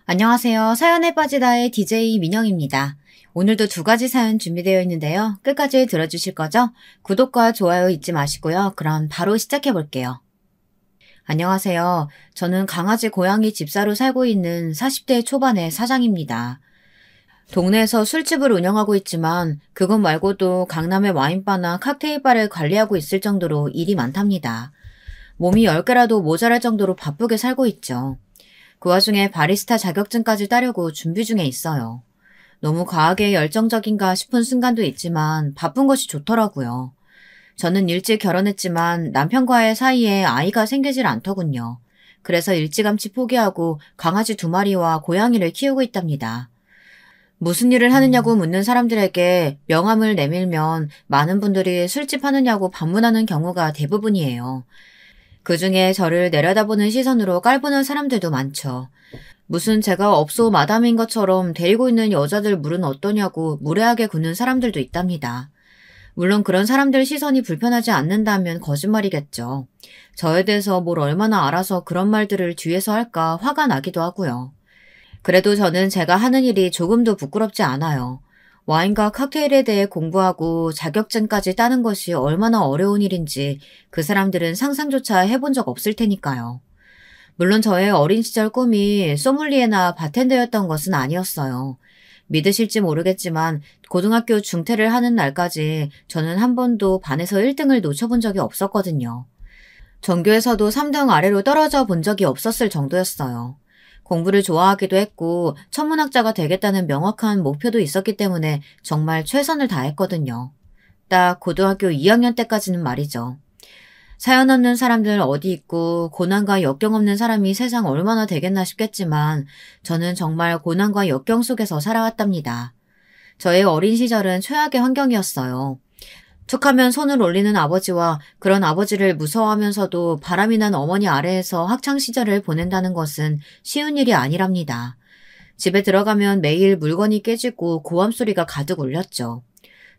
안녕하세요. 사연에 빠지다의 DJ 민영입니다. 오늘도 두 가지 사연 준비되어 있는데요. 끝까지 들어주실 거죠? 구독과 좋아요 잊지 마시고요. 그럼 바로 시작해 볼게요. 안녕하세요. 저는 강아지 고양이 집사로 살고 있는 40대 초반의 사장입니다. 동네에서 술집을 운영하고 있지만 그것 말고도 강남의 와인바나 칵테일바를 관리하고 있을 정도로 일이 많답니다. 몸이 10개라도 모자랄 정도로 바쁘게 살고 있죠. 그 와중에 바리스타 자격증까지 따려고 준비 중에 있어요. 너무 과하게 열정적인가 싶은 순간도 있지만 바쁜 것이 좋더라고요. 저는 일찍 결혼했지만 남편과의 사이에 아이가 생기질 않더군요. 그래서 일찌감치 포기하고 강아지 2마리와 고양이를 키우고 있답니다. 무슨 일을 하느냐고 묻는 사람들에게 명함을 내밀면 많은 분들이 술집 하느냐고 반문하는 경우가 대부분이에요. 그중에 저를 내려다보는 시선으로 깔보는 사람들도 많죠. 무슨 제가 업소 마담인 것처럼 데리고 있는 여자들 물은 어떠냐고 무례하게 굽는 사람들도 있답니다. 물론 그런 사람들 시선이 불편하지 않는다면 거짓말이겠죠. 저에 대해서 뭘 얼마나 알아서 그런 말들을 뒤에서 할까 화가 나기도 하고요. 그래도 저는 제가 하는 일이 조금도 부끄럽지 않아요. 와인과 칵테일에 대해 공부하고 자격증까지 따는 것이 얼마나 어려운 일인지 그 사람들은 상상조차 해본 적 없을 테니까요. 물론 저의 어린 시절 꿈이 소믈리에나 바텐더였던 것은 아니었어요. 믿으실지 모르겠지만 고등학교 중퇴를 하는 날까지 저는 한 번도 반에서 1등을 놓쳐본 적이 없었거든요. 전교에서도 3등 아래로 떨어져 본 적이 없었을 정도였어요. 공부를 좋아하기도 했고 천문학자가 되겠다는 명확한 목표도 있었기 때문에 정말 최선을 다했거든요. 딱 고등학교 2학년 때까지는 말이죠. 사연 없는 사람들 어디 있고 고난과 역경 없는 사람이 세상 얼마나 되겠나 싶겠지만 저는 정말 고난과 역경 속에서 살아왔답니다. 저의 어린 시절은 최악의 환경이었어요. 툭하면 손을 올리는 아버지와 그런 아버지를 무서워하면서도 바람이 난 어머니 아래에서 학창시절을 보낸다는 것은 쉬운 일이 아니랍니다. 집에 들어가면 매일 물건이 깨지고 고함 소리가 가득 울렸죠.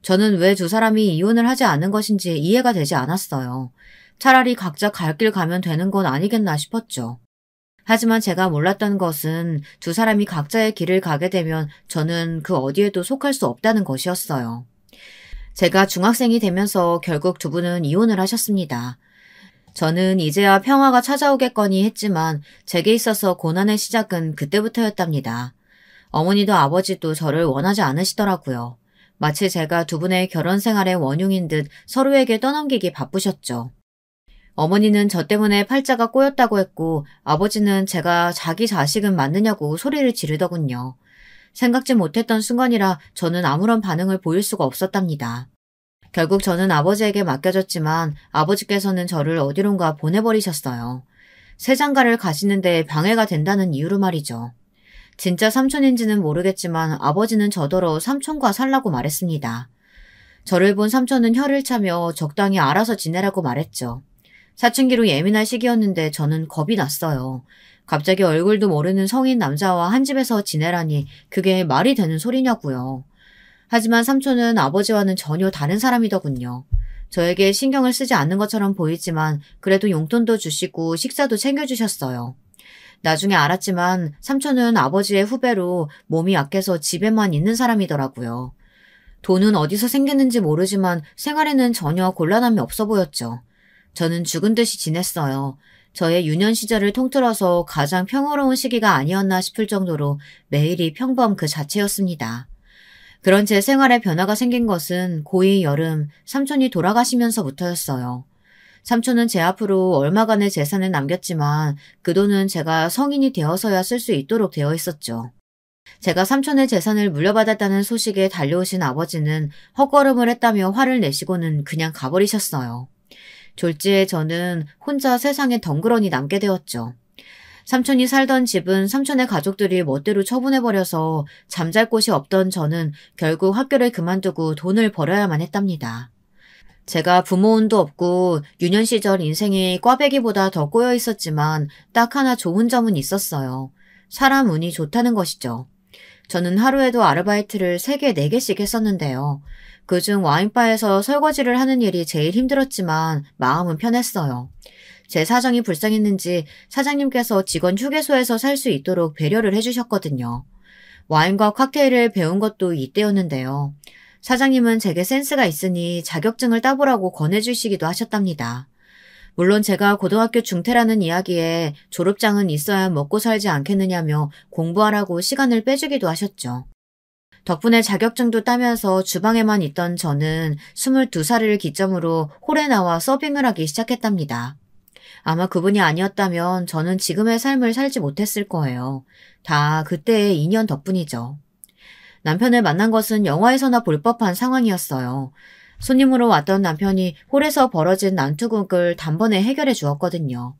저는 왜 두 사람이 이혼을 하지 않은 것인지 이해가 되지 않았어요. 차라리 각자 갈 길 가면 되는 건 아니겠나 싶었죠. 하지만 제가 몰랐던 것은 두 사람이 각자의 길을 가게 되면 저는 그 어디에도 속할 수 없다는 것이었어요. 제가 중학생이 되면서 결국 두 분은 이혼을 하셨습니다. 저는 이제야 평화가 찾아오겠거니 했지만 제게 있어서 고난의 시작은 그때부터였답니다. 어머니도 아버지도 저를 원하지 않으시더라고요. 마치 제가 두 분의 결혼 생활의 원흉인 듯 서로에게 떠넘기기 바쁘셨죠. 어머니는 저 때문에 팔자가 꼬였다고 했고 아버지는 제가 자기 자식은 맞느냐고 소리를 지르더군요. 생각지 못했던 순간이라 저는 아무런 반응을 보일 수가 없었답니다. 결국 저는 아버지에게 맡겨졌지만 아버지께서는 저를 어디론가 보내버리셨어요. 새장가를 가시는데 방해가 된다는 이유로 말이죠. 진짜 삼촌인지는 모르겠지만 아버지는 저더러 삼촌과 살라고 말했습니다. 저를 본 삼촌은 혀를 차며 적당히 알아서 지내라고 말했죠. 사춘기로 예민할 시기였는데 저는 겁이 났어요. 갑자기 얼굴도 모르는 성인 남자와 한 집에서 지내라니 그게 말이 되는 소리냐고요. 하지만 삼촌은 아버지와는 전혀 다른 사람이더군요. 저에게 신경을 쓰지 않는 것처럼 보이지만 그래도 용돈도 주시고 식사도 챙겨주셨어요. 나중에 알았지만 삼촌은 아버지의 후배로 몸이 약해서 집에만 있는 사람이더라고요. 돈은 어디서 생겼는지 모르지만 생활에는 전혀 곤란함이 없어 보였죠. 저는 죽은 듯이 지냈어요. 저의 유년 시절을 통틀어서 가장 평화로운 시기가 아니었나 싶을 정도로 매일이 평범 그 자체였습니다. 그런 제 생활에 변화가 생긴 것은 고2 여름 삼촌이 돌아가시면서부터였어요. 삼촌은 제 앞으로 얼마간의 재산을 남겼지만 그 돈은 제가 성인이 되어서야 쓸 수 있도록 되어 있었죠. 제가 삼촌의 재산을 물려받았다는 소식에 달려오신 아버지는 헛걸음을 했다며 화를 내시고는 그냥 가버리셨어요. 졸지에 저는 혼자 세상에 덩그러니 남게 되었죠. 삼촌이 살던 집은 삼촌의 가족들이 멋대로 처분해버려서 잠잘 곳이 없던 저는 결국 학교를 그만두고 돈을 벌어야만 했답니다. 제가 부모 운도 없고 유년 시절 인생이 꽈배기보다 더 꼬여 있었지만 딱 하나 좋은 점은 있었어요. 사람 운이 좋다는 것이죠. 저는 하루에도 아르바이트를 3개, 4개씩 했었는데요. 그중 와인바에서 설거지를 하는 일이 제일 힘들었지만 마음은 편했어요. 제 사정이 불쌍했는지 사장님께서 직원 휴게소에서 살 수 있도록 배려를 해주셨거든요. 와인과 칵테일을 배운 것도 이때였는데요. 사장님은 제게 센스가 있으니 자격증을 따보라고 권해주시기도 하셨답니다. 물론 제가 고등학교 중퇴라는 이야기에 졸업장은 있어야 먹고 살지 않겠느냐며 공부하라고 시간을 빼주기도 하셨죠. 덕분에 자격증도 따면서 주방에만 있던 저는 22살을 기점으로 홀에 나와 서빙을 하기 시작했답니다. 아마 그분이 아니었다면 저는 지금의 삶을 살지 못했을 거예요. 다 그때의 인연 덕분이죠. 남편을 만난 것은 영화에서나 볼 법한 상황이었어요. 손님으로 왔던 남편이 홀에서 벌어진 난투극을 단번에 해결해 주었거든요.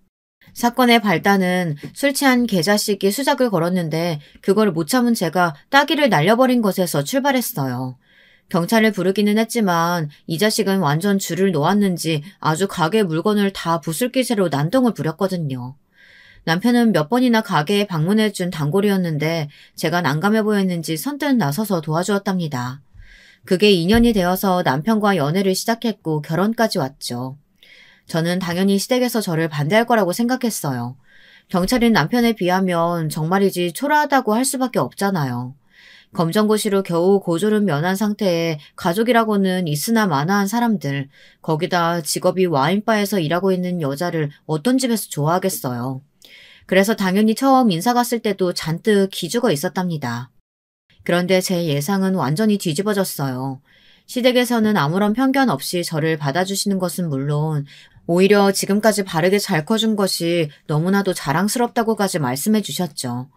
사건의 발단은 술 취한 개자식이 수작을 걸었는데 그걸 못 참은 제가 따귀를 날려버린 것에서 출발했어요. 경찰을 부르기는 했지만 이 자식은 완전 줄을 놓았는지 아주 가게 물건을 다 부술 기세로 난동을 부렸거든요. 남편은 몇 번이나 가게에 방문해준 단골이었는데 제가 난감해 보였는지 선뜻 나서서 도와주었답니다. 그게 인연이 되어서 남편과 연애를 시작했고 결혼까지 왔죠. 저는 당연히 시댁에서 저를 반대할 거라고 생각했어요. 경찰인 남편에 비하면 정말이지 초라하다고 할 수밖에 없잖아요. 검정고시로 겨우 고졸은 면한 상태에 가족이라고는 있으나 마나한 사람들, 거기다 직업이 와인바에서 일하고 있는 여자를 어떤 집에서 좋아하겠어요. 그래서 당연히 처음 인사 갔을 때도 잔뜩 기죽어 있었답니다. 그런데 제 예상은 완전히 뒤집어졌어요. 시댁에서는 아무런 편견 없이 저를 받아주시는 것은 물론 오히려 지금까지 바르게 잘 커준 것이 너무나도 자랑스럽다고까지 말씀해 주셨죠.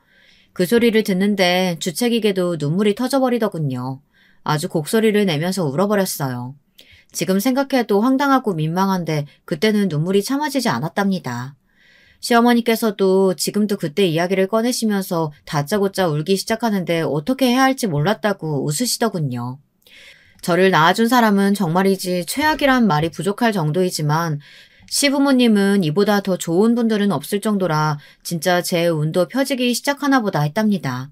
그 소리를 듣는데 주책이게도 눈물이 터져버리더군요. 아주 곡소리를 내면서 울어버렸어요. 지금 생각해도 황당하고 민망한데 그때는 눈물이 참아지지 않았답니다. 시어머니께서도 지금도 그때 이야기를 꺼내시면서 다짜고짜 울기 시작하는데 어떻게 해야 할지 몰랐다고 웃으시더군요. 저를 낳아준 사람은 정말이지 최악이란 말이 부족할 정도이지만 시부모님은 이보다 더 좋은 분들은 없을 정도라 진짜 제 운도 펴지기 시작하나 보다 했답니다.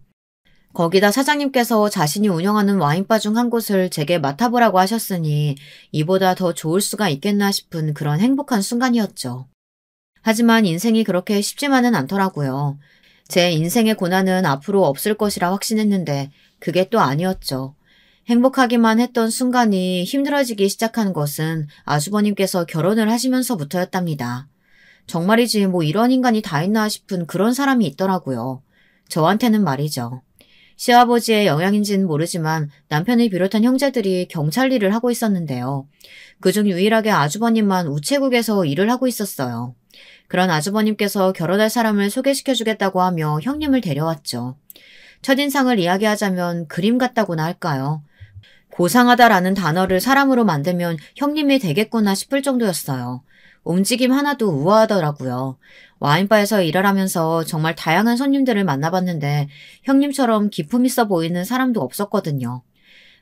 거기다 사장님께서 자신이 운영하는 와인바 중 한 곳을 제게 맡아보라고 하셨으니 이보다 더 좋을 수가 있겠나 싶은 그런 행복한 순간이었죠. 하지만 인생이 그렇게 쉽지만은 않더라고요. 제 인생의 고난은 앞으로 없을 것이라 확신했는데 그게 또 아니었죠. 행복하기만 했던 순간이 힘들어지기 시작한 것은 아주버님께서 결혼을 하시면서부터였답니다. 정말이지 뭐 이런 인간이 다 있나 싶은 그런 사람이 있더라고요. 저한테는 말이죠. 시아버지의 영향인지는 모르지만 남편을 비롯한 형제들이 경찰 일을 하고 있었는데요. 그중 유일하게 아주버님만 우체국에서 일을 하고 있었어요. 그런 아주버님께서 결혼할 사람을 소개시켜주겠다고 하며 형님을 데려왔죠. 첫인상을 이야기하자면 그림 같다고나 할까요? 고상하다라는 단어를 사람으로 만들면 형님이 되겠구나 싶을 정도였어요. 움직임 하나도 우아하더라고요. 와인바에서 일을 하면서 정말 다양한 손님들을 만나봤는데 형님처럼 기품 있어 보이는 사람도 없었거든요.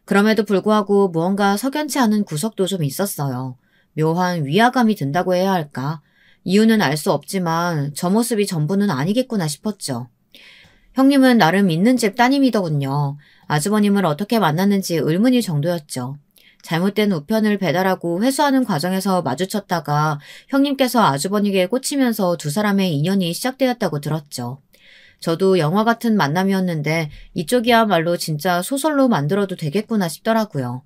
그럼에도 불구하고 무언가 석연치 않은 구석도 좀 있었어요. 묘한 위화감이 든다고 해야 할까? 이유는 알 수 없지만 저 모습이 전부는 아니겠구나 싶었죠. 형님은 나름 있는 집 따님이더군요. 아주버님을 어떻게 만났는지 의문일 정도였죠. 잘못된 우편을 배달하고 회수하는 과정에서 마주쳤다가 형님께서 아주버님에게 꽂히면서 두 사람의 인연이 시작되었다고 들었죠. 저도 영화 같은 만남이었는데 이쪽이야말로 진짜 소설로 만들어도 되겠구나 싶더라고요.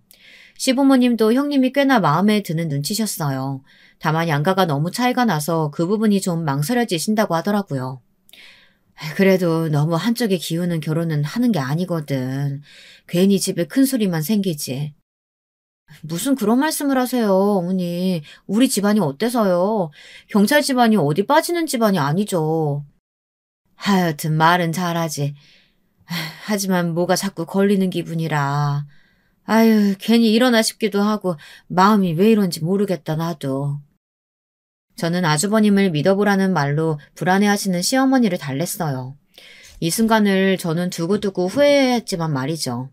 시부모님도 형님이 꽤나 마음에 드는 눈치셨어요. 다만 양가가 너무 차이가 나서 그 부분이 좀 망설여지신다고 하더라고요. 그래도 너무 한쪽에 기우는 결혼은 하는 게 아니거든. 괜히 집에 큰 소리만 생기지. 무슨 그런 말씀을 하세요, 어머니. 우리 집안이 어때서요? 경찰 집안이 어디 빠지는 집안이 아니죠. 하여튼 말은 잘하지. 하지만 뭐가 자꾸 걸리는 기분이라. 아유, 괜히 일어나 싶기도 하고 마음이 왜 이런지 모르겠다, 나도. 저는 아주버님을 믿어보라는 말로 불안해하시는 시어머니를 달랬어요. 이 순간을 저는 두고두고 후회했지만 말이죠.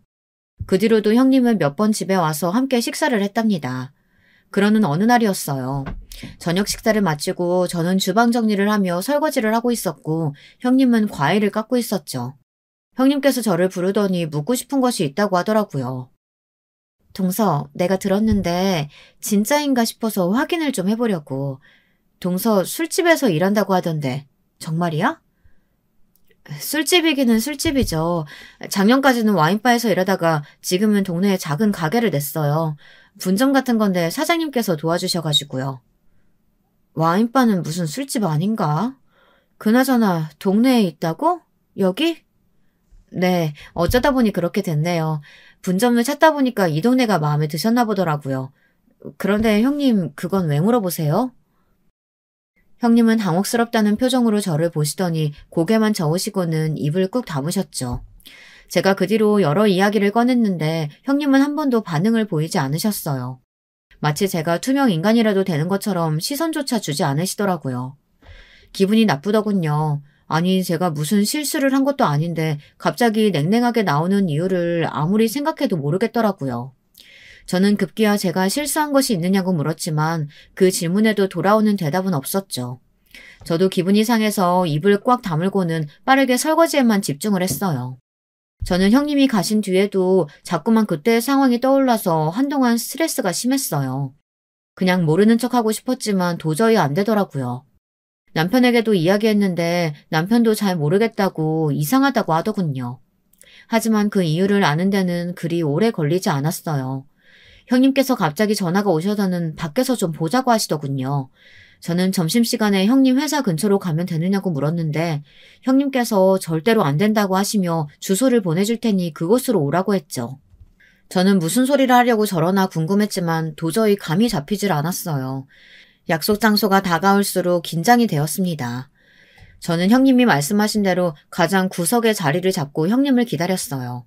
그 뒤로도 형님은 몇 번 집에 와서 함께 식사를 했답니다. 그러는 어느 날이었어요. 저녁 식사를 마치고 저는 주방 정리를 하며 설거지를 하고 있었고 형님은 과일을 깎고 있었죠. 형님께서 저를 부르더니 묻고 싶은 것이 있다고 하더라고요. 동서, 내가 들었는데 진짜인가 싶어서 확인을 좀 해보려고. 동서 술집에서 일한다고 하던데 정말이야? 술집이기는 술집이죠. 작년까지는 와인바에서 일하다가 지금은 동네에 작은 가게를 냈어요. 분점 같은 건데 사장님께서 도와주셔가지고요. 와인바는 무슨 술집 아닌가? 그나저나 동네에 있다고? 여기? 네, 어쩌다 보니 그렇게 됐네요. 분점을 찾다 보니까 이 동네가 마음에 드셨나 보더라고요. 그런데 형님, 그건 왜 물어보세요? 형님은 당혹스럽다는 표정으로 저를 보시더니 고개만 저으시고는 입을 꾹 다무셨죠. 제가 그 뒤로 여러 이야기를 꺼냈는데 형님은 한 번도 반응을 보이지 않으셨어요. 마치 제가 투명 인간이라도 되는 것처럼 시선조차 주지 않으시더라고요. 기분이 나쁘더군요. 아니, 제가 무슨 실수를 한 것도 아닌데 갑자기 냉랭하게 나오는 이유를 아무리 생각해도 모르겠더라고요. 저는 급기야 제가 실수한 것이 있느냐고 물었지만 그 질문에도 돌아오는 대답은 없었죠. 저도 기분이 상해서 입을 꽉 다물고는 빠르게 설거지에만 집중을 했어요. 저는 형님이 가신 뒤에도 자꾸만 그때의 상황이 떠올라서 한동안 스트레스가 심했어요. 그냥 모르는 척하고 싶었지만 도저히 안 되더라고요. 남편에게도 이야기했는데 남편도 잘 모르겠다고 이상하다고 하더군요. 하지만 그 이유를 아는 데는 그리 오래 걸리지 않았어요. 형님께서 갑자기 전화가 오셔서는 밖에서 좀 보자고 하시더군요. 저는 점심시간에 형님 회사 근처로 가면 되느냐고 물었는데 형님께서 절대로 안 된다고 하시며 주소를 보내줄 테니 그곳으로 오라고 했죠. 저는 무슨 소리를 하려고 저러나 궁금했지만 도저히 감이 잡히질 않았어요. 약속 장소가 다가올수록 긴장이 되었습니다. 저는 형님이 말씀하신 대로 가장 구석의 자리를 잡고 형님을 기다렸어요.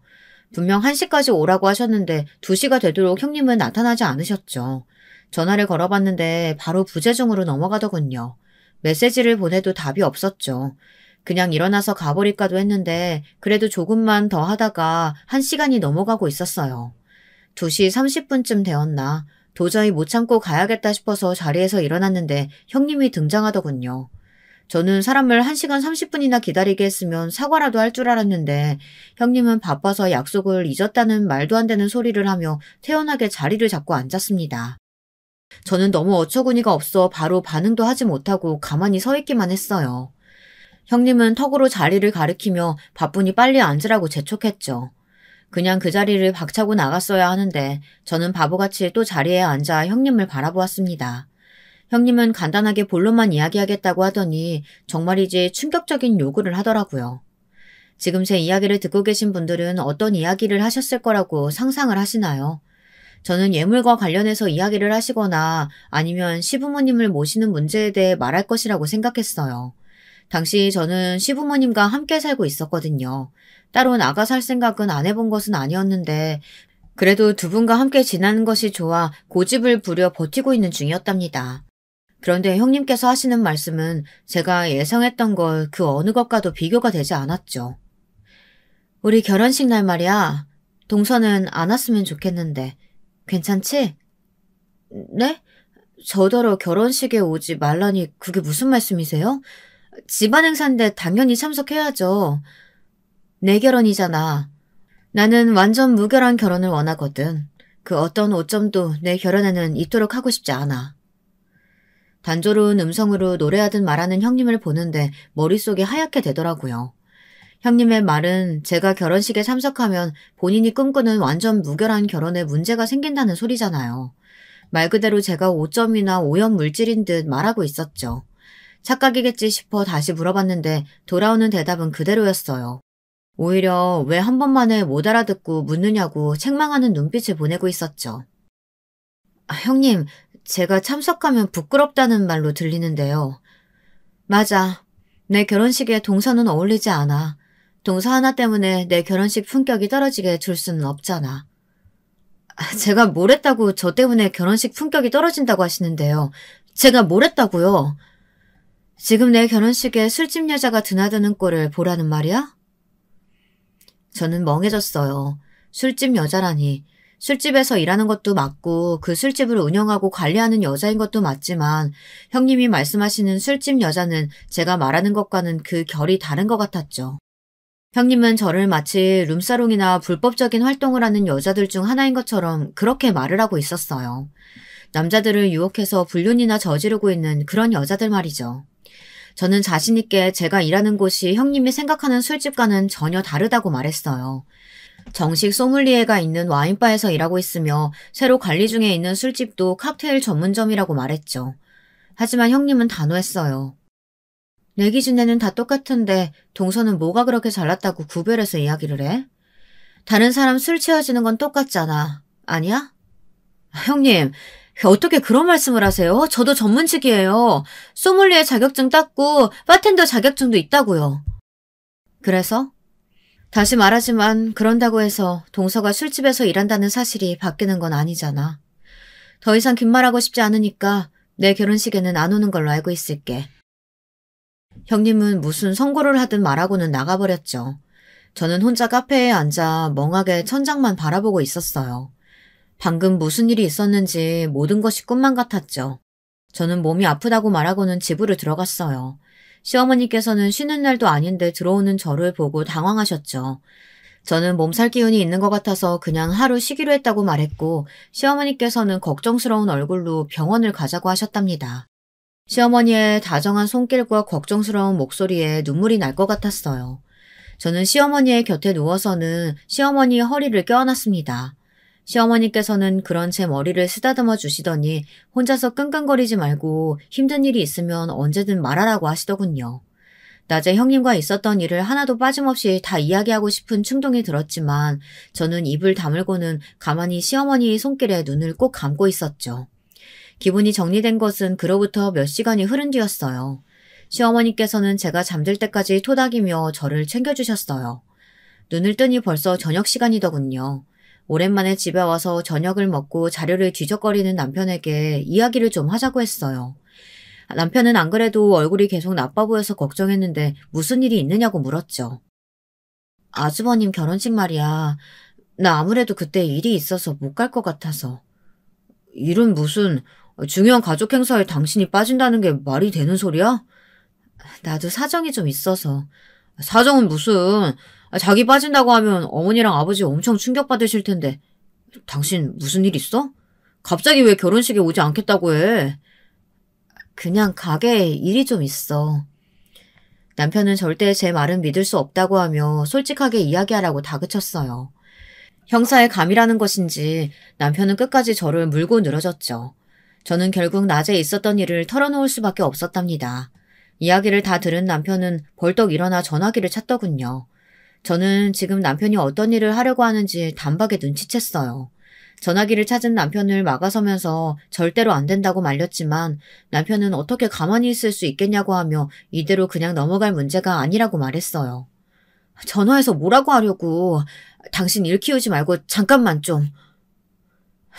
분명 1시까지 오라고 하셨는데 2시가 되도록 형님은 나타나지 않으셨죠. 전화를 걸어봤는데 바로 부재중으로 넘어가더군요. 메시지를 보내도 답이 없었죠. 그냥 일어나서 가버릴까도 했는데 그래도 조금만 더 하다가 1시간이 넘어가고 있었어요. 2시 30분쯤 되었나 도저히 못 참고 가야겠다 싶어서 자리에서 일어났는데 형님이 등장하더군요. 저는 사람을 1시간 30분이나 기다리게 했으면 사과라도 할 줄 알았는데 형님은 바빠서 약속을 잊었다는 말도 안 되는 소리를 하며 태연하게 자리를 잡고 앉았습니다. 저는 너무 어처구니가 없어 바로 반응도 하지 못하고 가만히 서 있기만 했어요. 형님은 턱으로 자리를 가리키며 바쁘니 빨리 앉으라고 재촉했죠. 그냥 그 자리를 박차고 나갔어야 하는데 저는 바보같이 또 자리에 앉아 형님을 바라보았습니다. 형님은 간단하게 본론만 이야기하겠다고 하더니 정말이지 충격적인 요구를 하더라고요. 지금 제 이야기를 듣고 계신 분들은 어떤 이야기를 하셨을 거라고 상상을 하시나요? 저는 예물과 관련해서 이야기를 하시거나 아니면 시부모님을 모시는 문제에 대해 말할 것이라고 생각했어요. 당시 저는 시부모님과 함께 살고 있었거든요. 따로 나가 살 생각은 안 해본 것은 아니었는데 그래도 두 분과 함께 지내는 것이 좋아 고집을 부려 버티고 있는 중이었답니다. 그런데 형님께서 하시는 말씀은 제가 예상했던 걸 그 어느 것과도 비교가 되지 않았죠. 우리 결혼식 날 말이야. 동서는 안 왔으면 좋겠는데 괜찮지? 네? 저더러 결혼식에 오지 말라니 그게 무슨 말씀이세요? 집안 행사인데 당연히 참석해야죠. 내 결혼이잖아. 나는 완전 무결한 결혼을 원하거든. 그 어떤 오점도 내 결혼에는 있도록 하고 싶지 않아. 단조로운 음성으로 노래하듯 말하는 형님을 보는데 머릿속이 하얗게 되더라고요. 형님의 말은 제가 결혼식에 참석하면 본인이 꿈꾸는 완전 무결한 결혼에 문제가 생긴다는 소리잖아요. 말 그대로 제가 오점이나 오염 물질인 듯 말하고 있었죠. 착각이겠지 싶어 다시 물어봤는데 돌아오는 대답은 그대로였어요. 오히려 왜 한 번만에 못 알아듣고 묻느냐고 책망하는 눈빛을 보내고 있었죠. 형님, 제가 참석하면 부끄럽다는 말로 들리는데요. 맞아. 내 결혼식에 동서는 어울리지 않아. 동서 하나 때문에 내 결혼식 품격이 떨어지게 둘 수는 없잖아. 제가 뭘 했다고 저 때문에 결혼식 품격이 떨어진다고 하시는데요. 제가 뭘 했다고요? 지금 내 결혼식에 술집 여자가 드나드는 꼴을 보라는 말이야? 저는 멍해졌어요. 술집 여자라니. 술집에서 일하는 것도 맞고 그 술집을 운영하고 관리하는 여자인 것도 맞지만 형님이 말씀하시는 술집 여자는 제가 말하는 것과는 그 결이 다른 것 같았죠. 형님은 저를 마치 룸사롱이나 불법적인 활동을 하는 여자들 중 하나인 것처럼 그렇게 말을 하고 있었어요. 남자들을 유혹해서 불륜이나 저지르고 있는 그런 여자들 말이죠. 저는 자신있게 제가 일하는 곳이 형님이 생각하는 술집과는 전혀 다르다고 말했어요. 정식 소믈리에가 있는 와인바에서 일하고 있으며 새로 관리 중에 있는 술집도 칵테일 전문점이라고 말했죠. 하지만 형님은 단호했어요. 내 기준에는 다 똑같은데 동서는 뭐가 그렇게 잘났다고 구별해서 이야기를 해? 다른 사람 술 취해지는 건 똑같잖아. 아니야? 형님, 어떻게 그런 말씀을 하세요? 저도 전문직이에요. 소믈리에 자격증 땄고 바텐더 자격증도 있다고요. 그래서? 다시 말하지만 그런다고 해서 동서가 술집에서 일한다는 사실이 바뀌는 건 아니잖아. 더 이상 긴 말하고 싶지 않으니까 내 결혼식에는 안 오는 걸로 알고 있을게. 형님은 무슨 선고를 하든 말하고는 나가버렸죠. 저는 혼자 카페에 앉아 멍하게 천장만 바라보고 있었어요. 방금 무슨 일이 있었는지 모든 것이 꿈만 같았죠. 저는 몸이 아프다고 말하고는 집으로 들어갔어요. 시어머니께서는 쉬는 날도 아닌데 들어오는 저를 보고 당황하셨죠. 저는 몸살 기운이 있는 것 같아서 그냥 하루 쉬기로 했다고 말했고 시어머니께서는 걱정스러운 얼굴로 병원을 가자고 하셨답니다. 시어머니의 다정한 손길과 걱정스러운 목소리에 눈물이 날 것 같았어요. 저는 시어머니의 곁에 누워서는 시어머니의 허리를 껴안았습니다. 시어머니께서는 그런 제 머리를 쓰다듬어 주시더니 혼자서 끙끙거리지 말고 힘든 일이 있으면 언제든 말하라고 하시더군요. 낮에 형님과 있었던 일을 하나도 빠짐없이 다 이야기하고 싶은 충동이 들었지만 저는 입을 다물고는 가만히 시어머니의 손길에 눈을 꼭 감고 있었죠. 기분이 정리된 것은 그로부터 몇 시간이 흐른 뒤였어요. 시어머니께서는 제가 잠들 때까지 토닥이며 저를 챙겨주셨어요. 눈을 뜨니 벌써 저녁 시간이더군요. 오랜만에 집에 와서 저녁을 먹고 자료를 뒤적거리는 남편에게 이야기를 좀 하자고 했어요. 남편은 안 그래도 얼굴이 계속 나빠 보여서 걱정했는데 무슨 일이 있느냐고 물었죠. 아주버님 결혼식 말이야. 나 아무래도 그때 일이 있어서 못 갈 것 같아서. 일은 무슨 중요한 가족 행사에 당신이 빠진다는 게 말이 되는 소리야? 나도 사정이 좀 있어서. 사정은 무슨... 자기 빠진다고 하면 어머니랑 아버지 엄청 충격받으실 텐데. 당신 무슨 일 있어? 갑자기 왜 결혼식에 오지 않겠다고 해? 그냥 가게에 일이 좀 있어. 남편은 절대 제 말은 믿을 수 없다고 하며 솔직하게 이야기하라고 다그쳤어요. 형사의 감이라는 것인지 남편은 끝까지 저를 물고 늘어졌죠. 저는 결국 낮에 있었던 일을 털어놓을 수밖에 없었답니다. 이야기를 다 들은 남편은 벌떡 일어나 전화기를 찾더군요. 저는 지금 남편이 어떤 일을 하려고 하는지 단박에 눈치챘어요. 전화기를 찾은 남편을 막아서면서 절대로 안 된다고 말렸지만 남편은 어떻게 가만히 있을 수 있겠냐고 하며 이대로 그냥 넘어갈 문제가 아니라고 말했어요. 전화해서 뭐라고 하려고. 당신 일 키우지 말고 잠깐만 좀.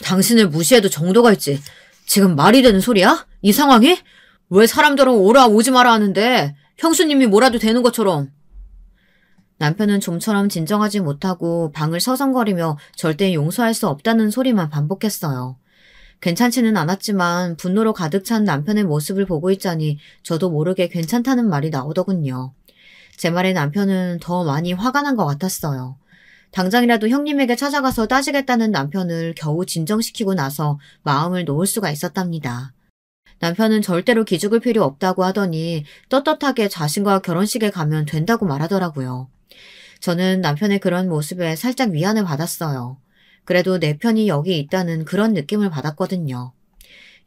당신을 무시해도 정도가 있지. 지금 말이 되는 소리야? 이 상황이? 왜 사람들은 오라 오지 마라 하는데 형수님이 뭐라도 되는 것처럼. 남편은 좀처럼 진정하지 못하고 방을 서성거리며 절대 용서할 수 없다는 소리만 반복했어요. 괜찮지는 않았지만 분노로 가득 찬 남편의 모습을 보고 있자니 저도 모르게 괜찮다는 말이 나오더군요. 제 말에 남편은 더 많이 화가 난 것 같았어요. 당장이라도 형님에게 찾아가서 따지겠다는 남편을 겨우 진정시키고 나서 마음을 놓을 수가 있었답니다. 남편은 절대로 기죽을 필요 없다고 하더니 떳떳하게 자신과 결혼식에 가면 된다고 말하더라고요. 저는 남편의 그런 모습에 살짝 위안을 받았어요. 그래도 내 편이 여기 있다는 그런 느낌을 받았거든요.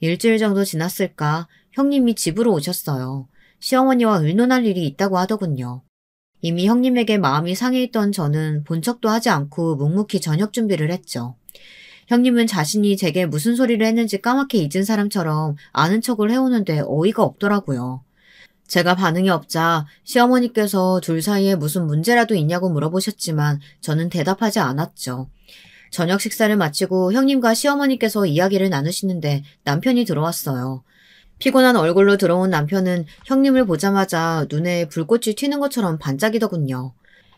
일주일 정도 지났을까 형님이 집으로 오셨어요. 시어머니와 의논할 일이 있다고 하더군요. 이미 형님에게 마음이 상해 있던 저는 본 척도 하지 않고 묵묵히 저녁 준비를 했죠. 형님은 자신이 제게 무슨 소리를 했는지 까맣게 잊은 사람처럼 아는 척을 해오는데 어이가 없더라고요. 제가 반응이 없자 시어머니께서 둘 사이에 무슨 문제라도 있냐고 물어보셨지만 저는 대답하지 않았죠. 저녁 식사를 마치고 형님과 시어머니께서 이야기를 나누시는데 남편이 들어왔어요. 피곤한 얼굴로 들어온 남편은 형님을 보자마자 눈에 불꽃이 튀는 것처럼 반짝이더군요.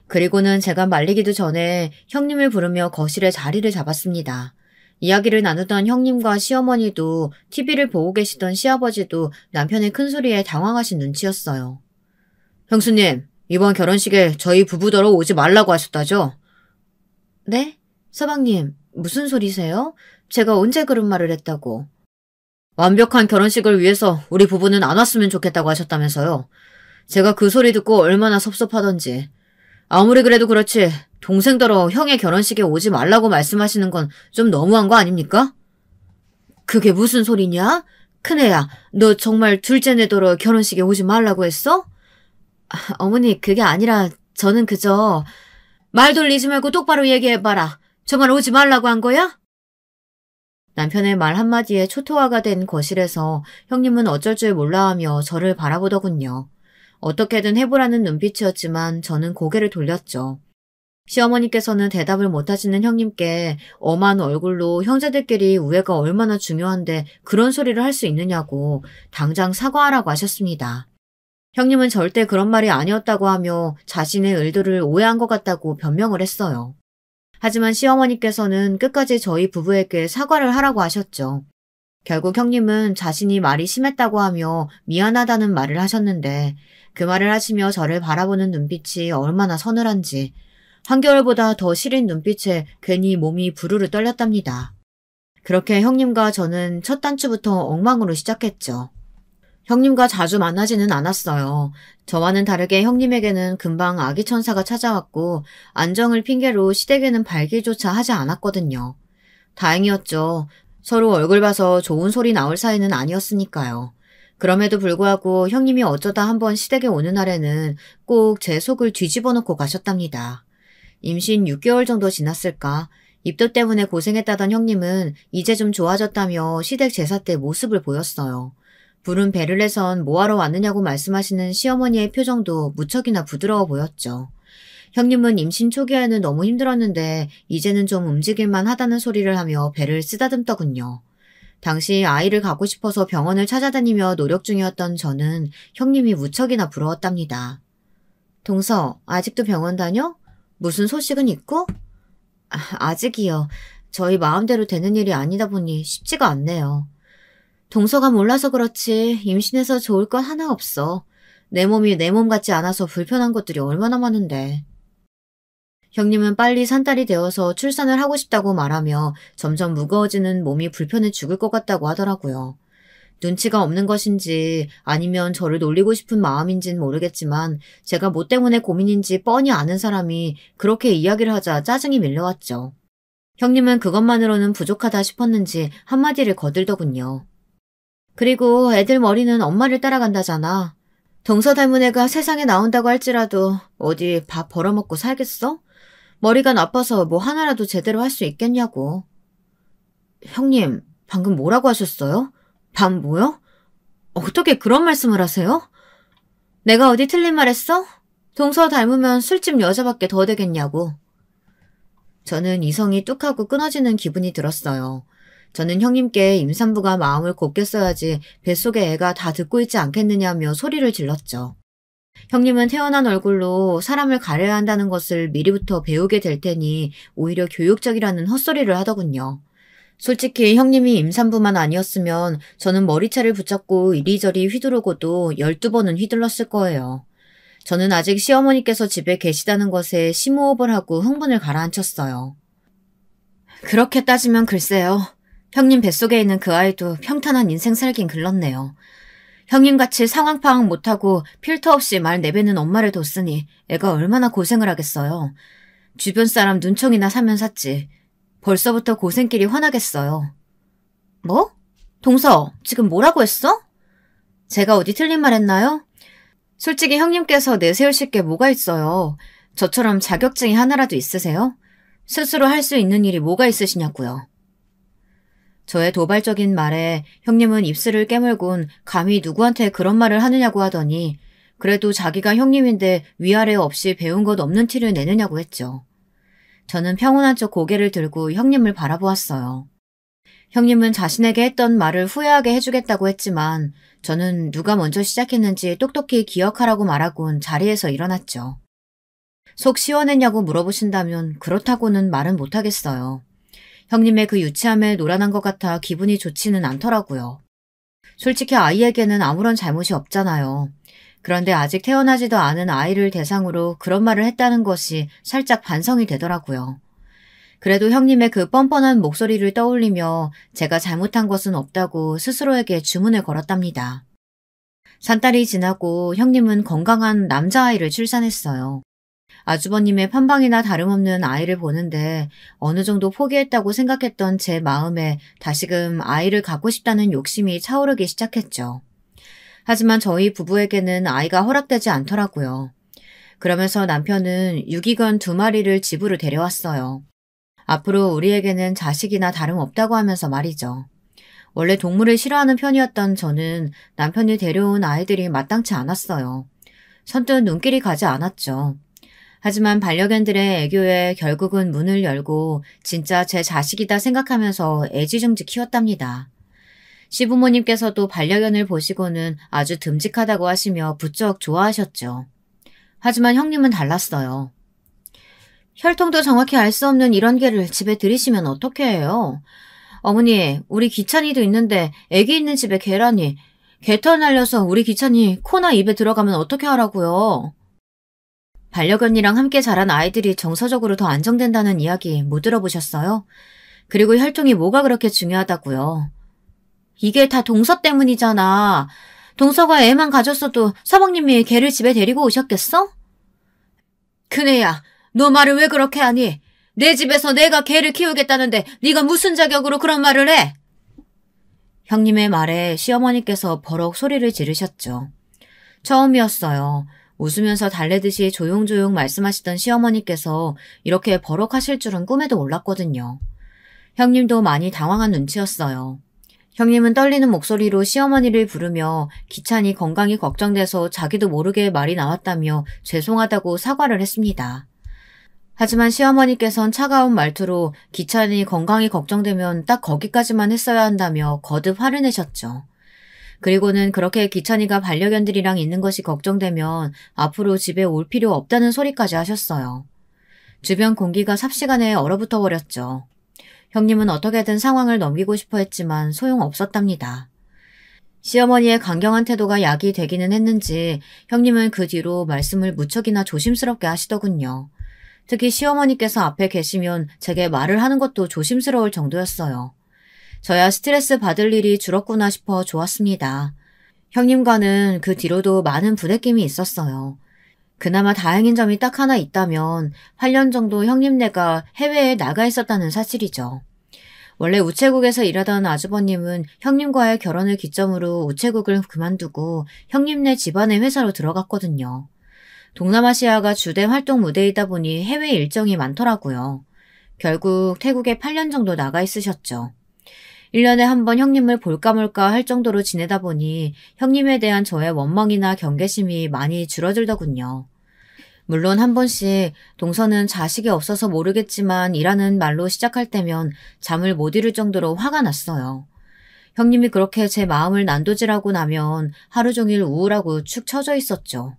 그리고는 제가 말리기도 전에 형님을 부르며 거실에 자리를 잡았습니다. 이야기를 나누던 형님과 시어머니도 TV를 보고 계시던 시아버지도 남편의 큰 소리에 당황하신 눈치였어요. 형수님, 이번 결혼식에 저희 부부더러 오지 말라고 하셨다죠? 네? 서방님, 무슨 소리세요? 제가 언제 그런 말을 했다고? 완벽한 결혼식을 위해서 우리 부부는 안 왔으면 좋겠다고 하셨다면서요. 제가 그 소리 듣고 얼마나 섭섭하던지. 아무리 그래도 그렇지 동생더러 형의 결혼식에 오지 말라고 말씀하시는 건 좀 너무한 거 아닙니까? 그게 무슨 소리냐? 큰애야, 너 정말 둘째네더러 결혼식에 오지 말라고 했어? 어머니, 그게 아니라 저는 그저... 말 돌리지 말고 똑바로 얘기해봐라. 정말 오지 말라고 한 거야? 남편의 말 한마디에 초토화가 된 거실에서 형님은 어쩔 줄 몰라하며 저를 바라보더군요. 어떻게든 해보라는 눈빛이었지만 저는 고개를 돌렸죠. 시어머니께서는 대답을 못하시는 형님께 엄한 얼굴로 형제들끼리 우애가 얼마나 중요한데 그런 소리를 할 수 있느냐고 당장 사과하라고 하셨습니다. 형님은 절대 그런 말이 아니었다고 하며 자신의 의도를 오해한 것 같다고 변명을 했어요. 하지만 시어머니께서는 끝까지 저희 부부에게 사과를 하라고 하셨죠. 결국 형님은 자신이 말이 심했다고 하며 미안하다는 말을 하셨는데 그 말을 하시며 저를 바라보는 눈빛이 얼마나 서늘한지 한겨울보다 더 시린 눈빛에 괜히 몸이 부르르 떨렸답니다. 그렇게 형님과 저는 첫 단추부터 엉망으로 시작했죠. 형님과 자주 만나지는 않았어요. 저와는 다르게 형님에게는 금방 아기 천사가 찾아왔고 안정을 핑계로 시댁에는 발길조차 하지 않았거든요. 다행이었죠. 서로 얼굴 봐서 좋은 소리 나올 사이는 아니었으니까요. 그럼에도 불구하고 형님이 어쩌다 한번 시댁에 오는 날에는 꼭 제 속을 뒤집어 놓고 가셨답니다. 임신 6개월 정도 지났을까? 입덧 때문에 고생했다던 형님은 이제 좀 좋아졌다며 시댁 제사 때 모습을 보였어요. 부른 배를 내선 뭐하러 왔느냐고 말씀하시는 시어머니의 표정도 무척이나 부드러워 보였죠. 형님은 임신 초기에는 너무 힘들었는데 이제는 좀 움직일만 하다는 소리를 하며 배를 쓰다듬더군요. 당시 아이를 갖고 싶어서 병원을 찾아다니며 노력 중이었던 저는 형님이 무척이나 부러웠답니다. 동서, 아직도 병원 다녀? 무슨 소식은 있고? 아직이요. 저희 마음대로 되는 일이 아니다 보니 쉽지가 않네요. 동서가 몰라서 그렇지 임신해서 좋을 건 하나 없어. 내 몸이 내 몸 같지 않아서 불편한 것들이 얼마나 많은데. 형님은 빨리 산딸이 되어서 출산을 하고 싶다고 말하며 점점 무거워지는 몸이 불편해 죽을 것 같다고 하더라고요. 눈치가 없는 것인지 아니면 저를 놀리고 싶은 마음인진 모르겠지만 제가 뭐 때문에 고민인지 뻔히 아는 사람이 그렇게 이야기를 하자 짜증이 밀려왔죠. 형님은 그것만으로는 부족하다 싶었는지 한마디를 거들더군요. 그리고 애들 머리는 엄마를 따라간다잖아. 동서 닮은 애가 세상에 나온다고 할지라도 어디 밥 벌어먹고 살겠어? 머리가 나빠서 뭐 하나라도 제대로 할 수 있겠냐고. 형님, 방금 뭐라고 하셨어요? 밥 뭐요? 어떻게 그런 말씀을 하세요? 내가 어디 틀린 말 했어? 동서 닮으면 술집 여자밖에 더 되겠냐고. 저는 이성이 뚝하고 끊어지는 기분이 들었어요. 저는 형님께 임산부가 마음을 곱게 써야지 뱃속의 애가 다 듣고 있지 않겠느냐며 소리를 질렀죠. 형님은 태어난 얼굴로 사람을 가려야 한다는 것을 미리부터 배우게 될 테니 오히려 교육적이라는 헛소리를 하더군요. 솔직히 형님이 임산부만 아니었으면 저는 머리채를 붙잡고 이리저리 휘두르고도 12번은 휘둘렀을 거예요. 저는 아직 시어머니께서 집에 계시다는 것에 심호흡을 하고 흥분을 가라앉혔어요. 그렇게 따지면 글쎄요. 형님 뱃속에 있는 그 아이도 평탄한 인생 살긴 글렀네요. 형님같이 상황 파악 못하고 필터 없이 말 내뱉는 엄마를 뒀으니 애가 얼마나 고생을 하겠어요. 주변 사람 눈총이나 사면 샀지. 벌써부터 고생길이 훤하겠어요. 뭐? 동서, 지금 뭐라고 했어? 제가 어디 틀린 말 했나요? 솔직히 형님께서 내세우실 게 뭐가 있어요. 저처럼 자격증이 하나라도 있으세요? 스스로 할 수 있는 일이 뭐가 있으시냐고요. 저의 도발적인 말에 형님은 입술을 깨물곤 감히 누구한테 그런 말을 하느냐고 하더니 그래도 자기가 형님인데 위아래 없이 배운 것 없는 티를 내느냐고 했죠. 저는 평온한 척 고개를 들고 형님을 바라보았어요. 형님은 자신에게 했던 말을 후회하게 해주겠다고 했지만 저는 누가 먼저 시작했는지 똑똑히 기억하라고 말하곤 자리에서 일어났죠. 속 시원했냐고 물어보신다면 그렇다고는 말은 못하겠어요. 형님의 그 유치함에 놀아난 것 같아 기분이 좋지는 않더라고요. 솔직히 아이에게는 아무런 잘못이 없잖아요. 그런데 아직 태어나지도 않은 아이를 대상으로 그런 말을 했다는 것이 살짝 반성이 되더라고요. 그래도 형님의 그 뻔뻔한 목소리를 떠올리며 제가 잘못한 것은 없다고 스스로에게 주문을 걸었답니다. 산딸이 지나고 형님은 건강한 남자아이를 출산했어요. 아주버님의 판방이나 다름없는 아이를 보는데 어느 정도 포기했다고 생각했던 제 마음에 다시금 아이를 갖고 싶다는 욕심이 차오르기 시작했죠. 하지만 저희 부부에게는 아이가 허락되지 않더라고요. 그러면서 남편은 유기견 2마리를 집으로 데려왔어요. 앞으로 우리에게는 자식이나 다름없다고 하면서 말이죠. 원래 동물을 싫어하는 편이었던 저는 남편이 데려온 아이들이 마땅치 않았어요. 선뜻 눈길이 가지 않았죠. 하지만 반려견들의 애교에 결국은 문을 열고 진짜 제 자식이다 생각하면서 애지중지 키웠답니다. 시부모님께서도 반려견을 보시고는 아주 듬직하다고 하시며 부쩍 좋아하셨죠. 하지만 형님은 달랐어요. 혈통도 정확히 알 수 없는 이런 개를 집에 들이시면 어떻게 해요? 어머니, 우리 기찬이도 있는데 애기 있는 집에 개라니. 개털 날려서 우리 기찬이 코나 입에 들어가면 어떻게 하라고요? 반려견이랑 함께 자란 아이들이 정서적으로 더 안정된다는 이야기 못 들어보셨어요? 그리고 혈통이 뭐가 그렇게 중요하다고요? 이게 다 동서 때문이잖아. 동서가 애만 가졌어도 서방님이 개를 집에 데리고 오셨겠어? 그네야, 너 말을 왜 그렇게 하니? 내 집에서 내가 개를 키우겠다는데 네가 무슨 자격으로 그런 말을 해? 형님의 말에 시어머니께서 버럭 소리를 지르셨죠. 처음이었어요. 웃으면서 달래듯이 조용조용 말씀하시던 시어머니께서 이렇게 버럭하실 줄은 꿈에도 몰랐거든요. 형님도 많이 당황한 눈치였어요. 형님은 떨리는 목소리로 시어머니를 부르며 기찬이 건강이 걱정돼서 자기도 모르게 말이 나왔다며 죄송하다고 사과를 했습니다. 하지만 시어머니께선 차가운 말투로 기찬이 건강이 걱정되면 딱 거기까지만 했어야 한다며 거듭 화를 내셨죠. 그리고는 그렇게 기찬이가 반려견들이랑 있는 것이 걱정되면 앞으로 집에 올 필요 없다는 소리까지 하셨어요. 주변 공기가 삽시간에 얼어붙어 버렸죠. 형님은 어떻게든 상황을 넘기고 싶어 했지만 소용없었답니다. 시어머니의 강경한 태도가 약이 되기는 했는지 형님은 그 뒤로 말씀을 무척이나 조심스럽게 하시더군요. 특히 시어머니께서 앞에 계시면 제게 말을 하는 것도 조심스러울 정도였어요. 저야 스트레스 받을 일이 줄었구나 싶어 좋았습니다. 형님과는 그 뒤로도 많은 부대낌이 있었어요. 그나마 다행인 점이 딱 하나 있다면 8년 정도 형님네가 해외에 나가 있었다는 사실이죠. 원래 우체국에서 일하던 아주버님은 형님과의 결혼을 기점으로 우체국을 그만두고 형님네 집안의 회사로 들어갔거든요. 동남아시아가 주된 활동 무대이다 보니 해외 일정이 많더라고요. 결국 태국에 8년 정도 나가 있으셨죠. 1년에 한 번 형님을 볼까 말까 할 정도로 지내다 보니 형님에 대한 저의 원망이나 경계심이 많이 줄어들더군요. 물론 한 번씩 동서는 자식이 없어서 모르겠지만 이라는 말로 시작할 때면 잠을 못 이룰 정도로 화가 났어요. 형님이 그렇게 제 마음을 난도질하고 나면 하루 종일 우울하고 축 처져 있었죠.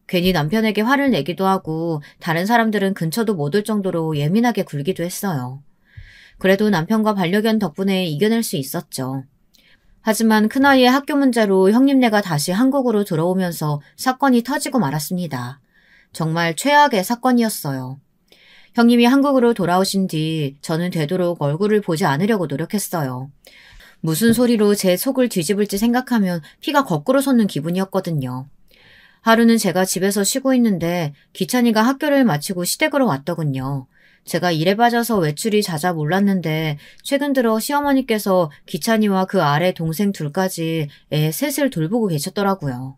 괜히 남편에게 화를 내기도 하고 다른 사람들은 근처도 못 올 정도로 예민하게 굴기도 했어요. 그래도 남편과 반려견 덕분에 이겨낼 수 있었죠. 하지만 큰아이의 학교 문제로 형님네가 다시 한국으로 들어오면서 사건이 터지고 말았습니다. 정말 최악의 사건이었어요. 형님이 한국으로 돌아오신 뒤 저는 되도록 얼굴을 보지 않으려고 노력했어요. 무슨 소리로 제 속을 뒤집을지 생각하면 피가 거꾸로 솟는 기분이었거든요. 하루는 제가 집에서 쉬고 있는데 기찬이가 학교를 마치고 시댁으로 왔더군요. 제가 일에 빠져서 외출이 잦아 몰랐는데 최근 들어 시어머니께서 기찬이와 그 아래 동생 둘까지 애 셋을 돌보고 계셨더라고요.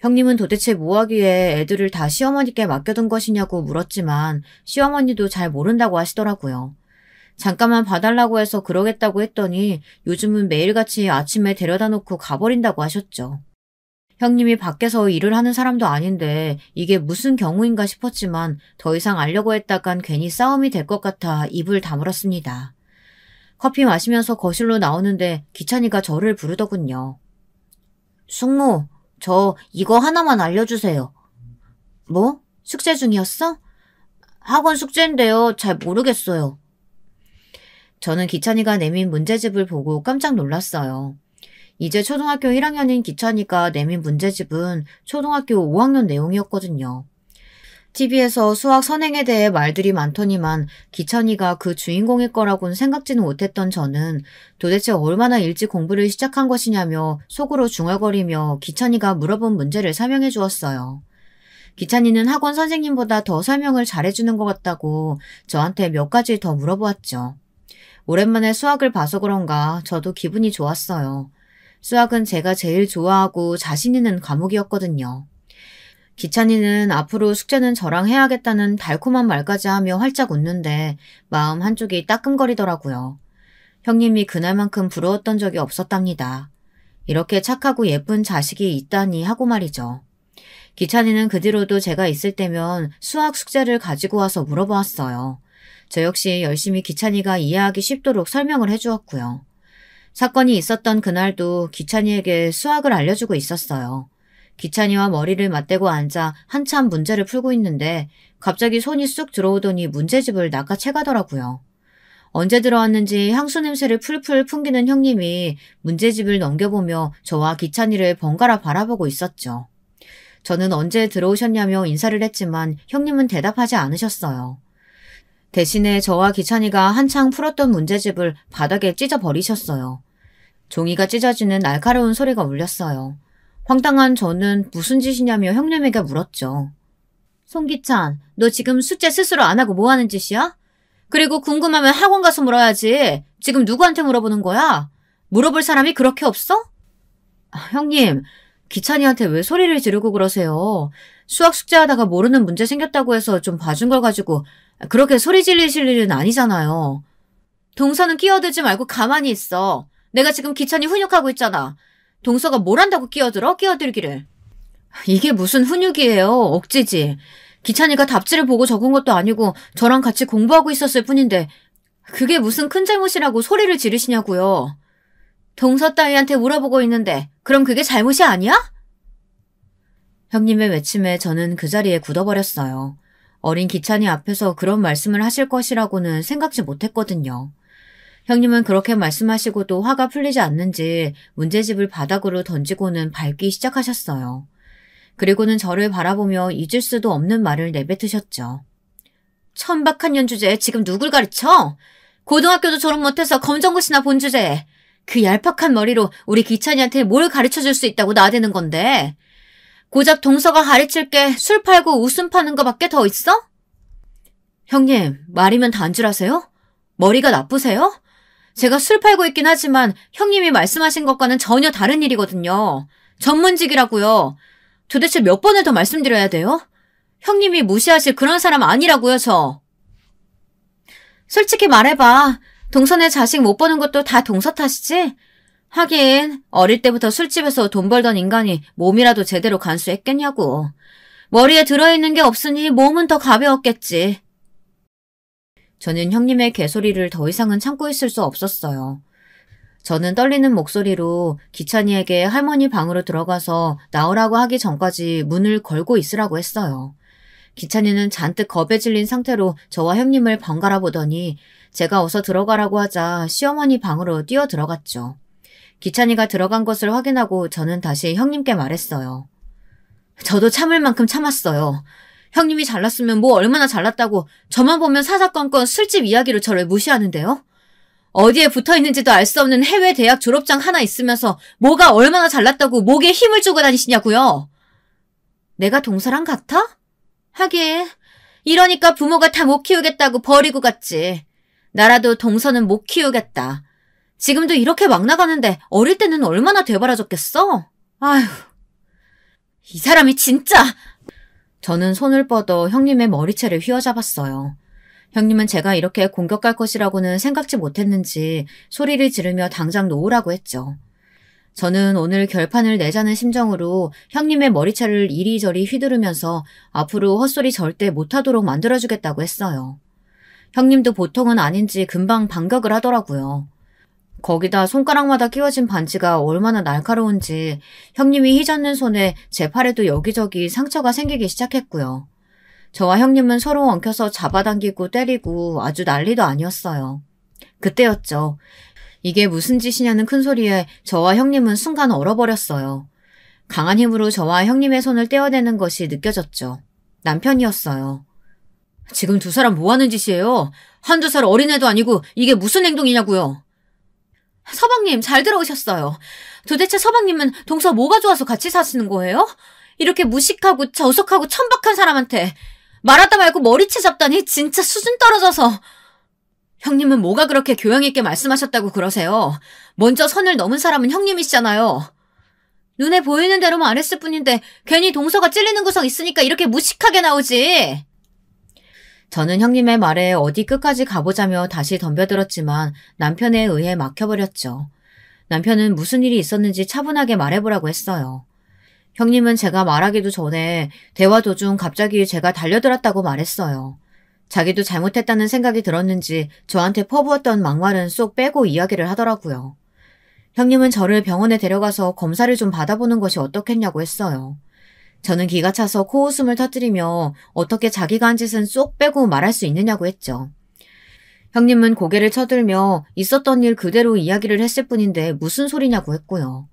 형님은 도대체 뭐하기에 애들을 다 시어머니께 맡겨둔 것이냐고 물었지만 시어머니도 잘 모른다고 하시더라고요. 잠깐만 봐달라고 해서 그러겠다고 했더니 요즘은 매일같이 아침에 데려다 놓고 가버린다고 하셨죠. 형님이 밖에서 일을 하는 사람도 아닌데 이게 무슨 경우인가 싶었지만 더 이상 알려고 했다간 괜히 싸움이 될 것 같아 입을 다물었습니다. 커피 마시면서 거실로 나오는데 기찬이가 저를 부르더군요. 숙모, 저 이거 하나만 알려주세요. 뭐? 숙제 중이었어? 학원 숙제인데요. 잘 모르겠어요. 저는 기찬이가 내민 문제집을 보고 깜짝 놀랐어요. 이제 초등학교 1학년인 기찬이가 내민 문제집은 초등학교 5학년 내용이었거든요. TV에서 수학 선행에 대해 말들이 많더니만 기찬이가 그 주인공일 거라고는 생각지는 못했던 저는 도대체 얼마나 일찍 공부를 시작한 것이냐며 속으로 중얼거리며 기찬이가 물어본 문제를 설명해 주었어요. 기찬이는 학원 선생님보다 더 설명을 잘해주는 것 같다고 저한테 몇 가지 더 물어보았죠. 오랜만에 수학을 봐서 그런가 저도 기분이 좋았어요. 수학은 제가 제일 좋아하고 자신 있는 과목이었거든요. 기찬이는 앞으로 숙제는 저랑 해야겠다는 달콤한 말까지 하며 활짝 웃는데 마음 한쪽이 따끔거리더라고요. 형님이 그날만큼 부러웠던 적이 없었답니다. 이렇게 착하고 예쁜 자식이 있다니 하고 말이죠. 기찬이는 그 뒤로도 제가 있을 때면 수학 숙제를 가지고 와서 물어보았어요. 저 역시 열심히 기찬이가 이해하기 쉽도록 설명을 해주었고요. 사건이 있었던 그날도 기찬이에게 수학을 알려주고 있었어요. 기찬이와 머리를 맞대고 앉아 한참 문제를 풀고 있는데 갑자기 손이 쑥 들어오더니 문제집을 낚아채가더라고요. 언제 들어왔는지 향수 냄새를 풀풀 풍기는 형님이 문제집을 넘겨보며 저와 기찬이를 번갈아 바라보고 있었죠. 저는 언제 들어오셨냐며 인사를 했지만 형님은 대답하지 않으셨어요. 대신에 저와 기찬이가 한창 풀었던 문제집을 바닥에 찢어버리셨어요. 종이가 찢어지는 날카로운 소리가 울렸어요. 황당한 저는 무슨 짓이냐며 형님에게 물었죠. 송기찬, 너 지금 숙제 스스로 안 하고 뭐 하는 짓이야? 그리고 궁금하면 학원 가서 물어야지. 지금 누구한테 물어보는 거야? 물어볼 사람이 그렇게 없어? 형님, 기찬이한테 왜 소리를 지르고 그러세요? 수학 숙제하다가 모르는 문제 생겼다고 해서 좀 봐준 걸 가지고 그렇게 소리 지르실 일은 아니잖아요. 동서는 끼어들지 말고 가만히 있어. 내가 지금 기찬이 훈육하고 있잖아. 동서가 뭘 한다고 끼어들기를. 이게 무슨 훈육이에요. 억지지. 기찬이가 답지를 보고 적은 것도 아니고 저랑 같이 공부하고 있었을 뿐인데 그게 무슨 큰 잘못이라고 소리를 지르시냐고요. 동서 따위한테 물어보고 있는데 그럼 그게 잘못이 아니야? 형님의 외침에 저는 그 자리에 굳어버렸어요. 어린 기찬이 앞에서 그런 말씀을 하실 것이라고는 생각지 못했거든요. 형님은 그렇게 말씀하시고도 화가 풀리지 않는지 문제집을 바닥으로 던지고는 밟기 시작하셨어요. 그리고는 저를 바라보며 잊을 수도 없는 말을 내뱉으셨죠. 천박한 연주제 지금 누굴 가르쳐? 고등학교도 졸업 못해서 검정고시나 본 주제에 그 얄팍한 머리로 우리 기찬이한테 뭘 가르쳐줄 수 있다고 나대는 건데 고작 동서가 가르칠 게 술 팔고 웃음 파는 거밖에 더 있어? 형님, 말이면 단줄하세요? 머리가 나쁘세요? 제가 술 팔고 있긴 하지만 형님이 말씀하신 것과는 전혀 다른 일이거든요. 전문직이라고요. 도대체 몇 번을 더 말씀드려야 돼요? 형님이 무시하실 그런 사람 아니라고요, 저. 솔직히 말해봐. 동서네 자식 못 보는 것도 다 동서 탓이지? 하긴 어릴 때부터 술집에서 돈 벌던 인간이 몸이라도 제대로 간수했겠냐고. 머리에 들어있는 게 없으니 몸은 더 가벼웠겠지. 저는 형님의 개소리를 더 이상은 참고 있을 수 없었어요. 저는 떨리는 목소리로 기찬이에게 할머니 방으로 들어가서 나오라고 하기 전까지 문을 걸고 있으라고 했어요. 기찬이는 잔뜩 겁에 질린 상태로 저와 형님을 번갈아 보더니 제가 어서 들어가라고 하자 시어머니 방으로 뛰어 들어갔죠. 기찬이가 들어간 것을 확인하고 저는 다시 형님께 말했어요. 저도 참을 만큼 참았어요. 형님이 잘났으면 뭐 얼마나 잘났다고 저만 보면 사사건건 술집 이야기로 저를 무시하는데요? 어디에 붙어있는지도 알 수 없는 해외 대학 졸업장 하나 있으면서 뭐가 얼마나 잘났다고 목에 힘을 주고 다니시냐고요? 내가 동서랑 같아? 하긴 이러니까 부모가 다 못 키우겠다고 버리고 갔지. 나라도 동서는 못 키우겠다. 지금도 이렇게 막 나가는데 어릴 때는 얼마나 되바라졌겠어? 아휴, 이 사람이 진짜... 저는 손을 뻗어 형님의 머리채를 휘어잡았어요. 형님은 제가 이렇게 공격할 것이라고는 생각지 못했는지 소리를 지르며 당장 놓으라고 했죠. 저는 오늘 결판을 내자는 심정으로 형님의 머리채를 이리저리 휘두르면서 앞으로 헛소리 절대 못하도록 만들어주겠다고 했어요. 형님도 보통은 아닌지 금방 반격을 하더라고요. 거기다 손가락마다 끼워진 반지가 얼마나 날카로운지 형님이 휘젓는 손에 제 팔에도 여기저기 상처가 생기기 시작했고요. 저와 형님은 서로 엉켜서 잡아당기고 때리고 아주 난리도 아니었어요. 그때였죠. 이게 무슨 짓이냐는 큰 소리에 저와 형님은 순간 얼어버렸어요. 강한 힘으로 저와 형님의 손을 떼어내는 것이 느껴졌죠. 남편이었어요. 지금 두 사람 뭐 하는 짓이에요? 한두 살 어린애도 아니고 이게 무슨 행동이냐고요? 서방님, 잘 들어오셨어요. 도대체 서방님은 동서 뭐가 좋아서 같이 사시는 거예요? 이렇게 무식하고 저속하고 천박한 사람한테 말하다 말고 머리채 잡다니 진짜 수준 떨어져서. 형님은 뭐가 그렇게 교양 있게 말씀하셨다고 그러세요? 먼저 선을 넘은 사람은 형님이시잖아요. 눈에 보이는 대로 말했을 뿐인데 괜히 동서가 찔리는 구석 있으니까 이렇게 무식하게 나오지. 저는 형님의 말에 어디 끝까지 가보자며 다시 덤벼들었지만 남편에 의해 막혀버렸죠. 남편은 무슨 일이 있었는지 차분하게 말해보라고 했어요. 형님은 제가 말하기도 전에 대화 도중 갑자기 제가 달려들었다고 말했어요. 자기도 잘못했다는 생각이 들었는지 저한테 퍼부었던 막말은 쏙 빼고 이야기를 하더라고요. 형님은 저를 병원에 데려가서 검사를 좀 받아보는 것이 어떻겠냐고 했어요. 저는 기가 차서 코웃음을 터뜨리며 어떻게 자기가 한 짓은 쏙 빼고 말할 수 있느냐고 했죠. 형님은 고개를 쳐들며 있었던 일 그대로 이야기를 했을 뿐인데 무슨 소리냐고 했고요.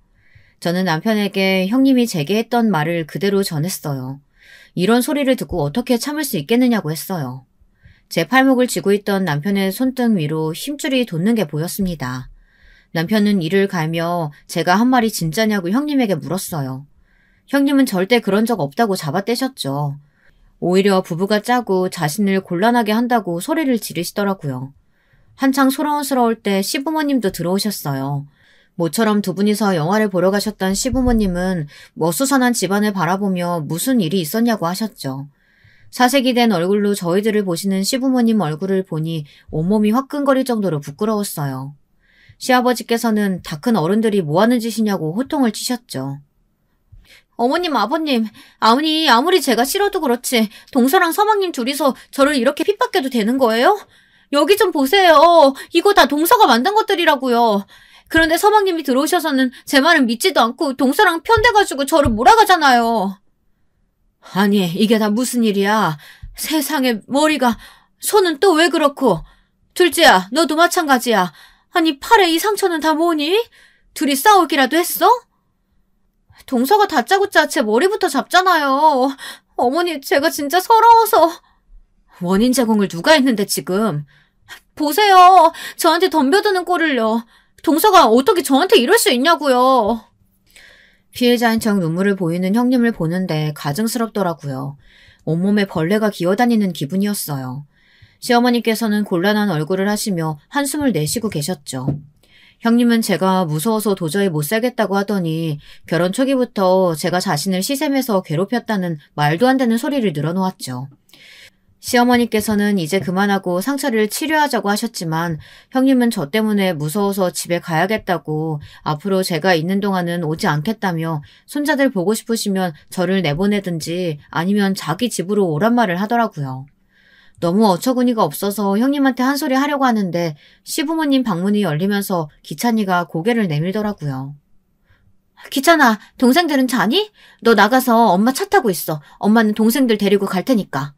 저는 남편에게 형님이 제게 했던 말을 그대로 전했어요. 이런 소리를 듣고 어떻게 참을 수 있겠느냐고 했어요. 제 팔목을 쥐고 있던 남편의 손등 위로 힘줄이 돋는 게 보였습니다. 남편은 이를 갈며 제가 한 말이 진짜냐고 형님에게 물었어요. 형님은 절대 그런 적 없다고 잡아떼셨죠. 오히려 부부가 짜고 자신을 곤란하게 한다고 소리를 지르시더라고요. 한창 소란스러울 때 시부모님도 들어오셨어요. 모처럼 두 분이서 영화를 보러 가셨던 시부모님은 어수선한 집안을 바라보며 무슨 일이 있었냐고 하셨죠. 사색이 된 얼굴로 저희들을 보시는 시부모님 얼굴을 보니 온몸이 화끈거릴 정도로 부끄러웠어요. 시아버지께서는 다 큰 어른들이 뭐하는 짓이냐고 호통을 치셨죠. 어머님, 아버님, 아무리 제가 싫어도 그렇지 동서랑 서방님 둘이서 저를 이렇게 핍박해도 되는 거예요? 여기 좀 보세요. 이거 다 동서가 만든 것들이라고요. 그런데 서방님이 들어오셔서는 제 말은 믿지도 않고 동서랑 편대가지고 저를 몰아가잖아요. 아니, 이게 다 무슨 일이야. 세상에 머리가, 손은 또 왜 그렇고. 둘째야, 너도 마찬가지야. 아니, 팔에 이 상처는 다 뭐니? 둘이 싸우기라도 했어? 동서가 다짜고짜 제 머리부터 잡잖아요. 어머니, 제가 진짜 서러워서. 원인 제공을 누가 했는데 지금. 보세요. 저한테 덤벼드는 꼴을요. 동서가 어떻게 저한테 이럴 수 있냐고요. 피해자인 척 눈물을 보이는 형님을 보는데 가증스럽더라고요. 온몸에 벌레가 기어다니는 기분이었어요. 시어머니께서는 곤란한 얼굴을 하시며 한숨을 내쉬고 계셨죠. 형님은 제가 무서워서 도저히 못 살겠다고 하더니 결혼 초기부터 제가 자신을 시샘해서 괴롭혔다는 말도 안 되는 소리를 늘어놓았죠. 시어머니께서는 이제 그만하고 상처를 치료하자고 하셨지만 형님은 저 때문에 무서워서 집에 가야겠다고 앞으로 제가 있는 동안은 오지 않겠다며 손자들 보고 싶으시면 저를 내보내든지 아니면 자기 집으로 오란 말을 하더라고요. 너무 어처구니가 없어서 형님한테 한 소리 하려고 하는데 시부모님 방문이 열리면서 기찬이가 고개를 내밀더라고요. 기찬아, 동생들은 자니? 너 나가서 엄마 차 타고 있어. 엄마는 동생들 데리고 갈 테니까.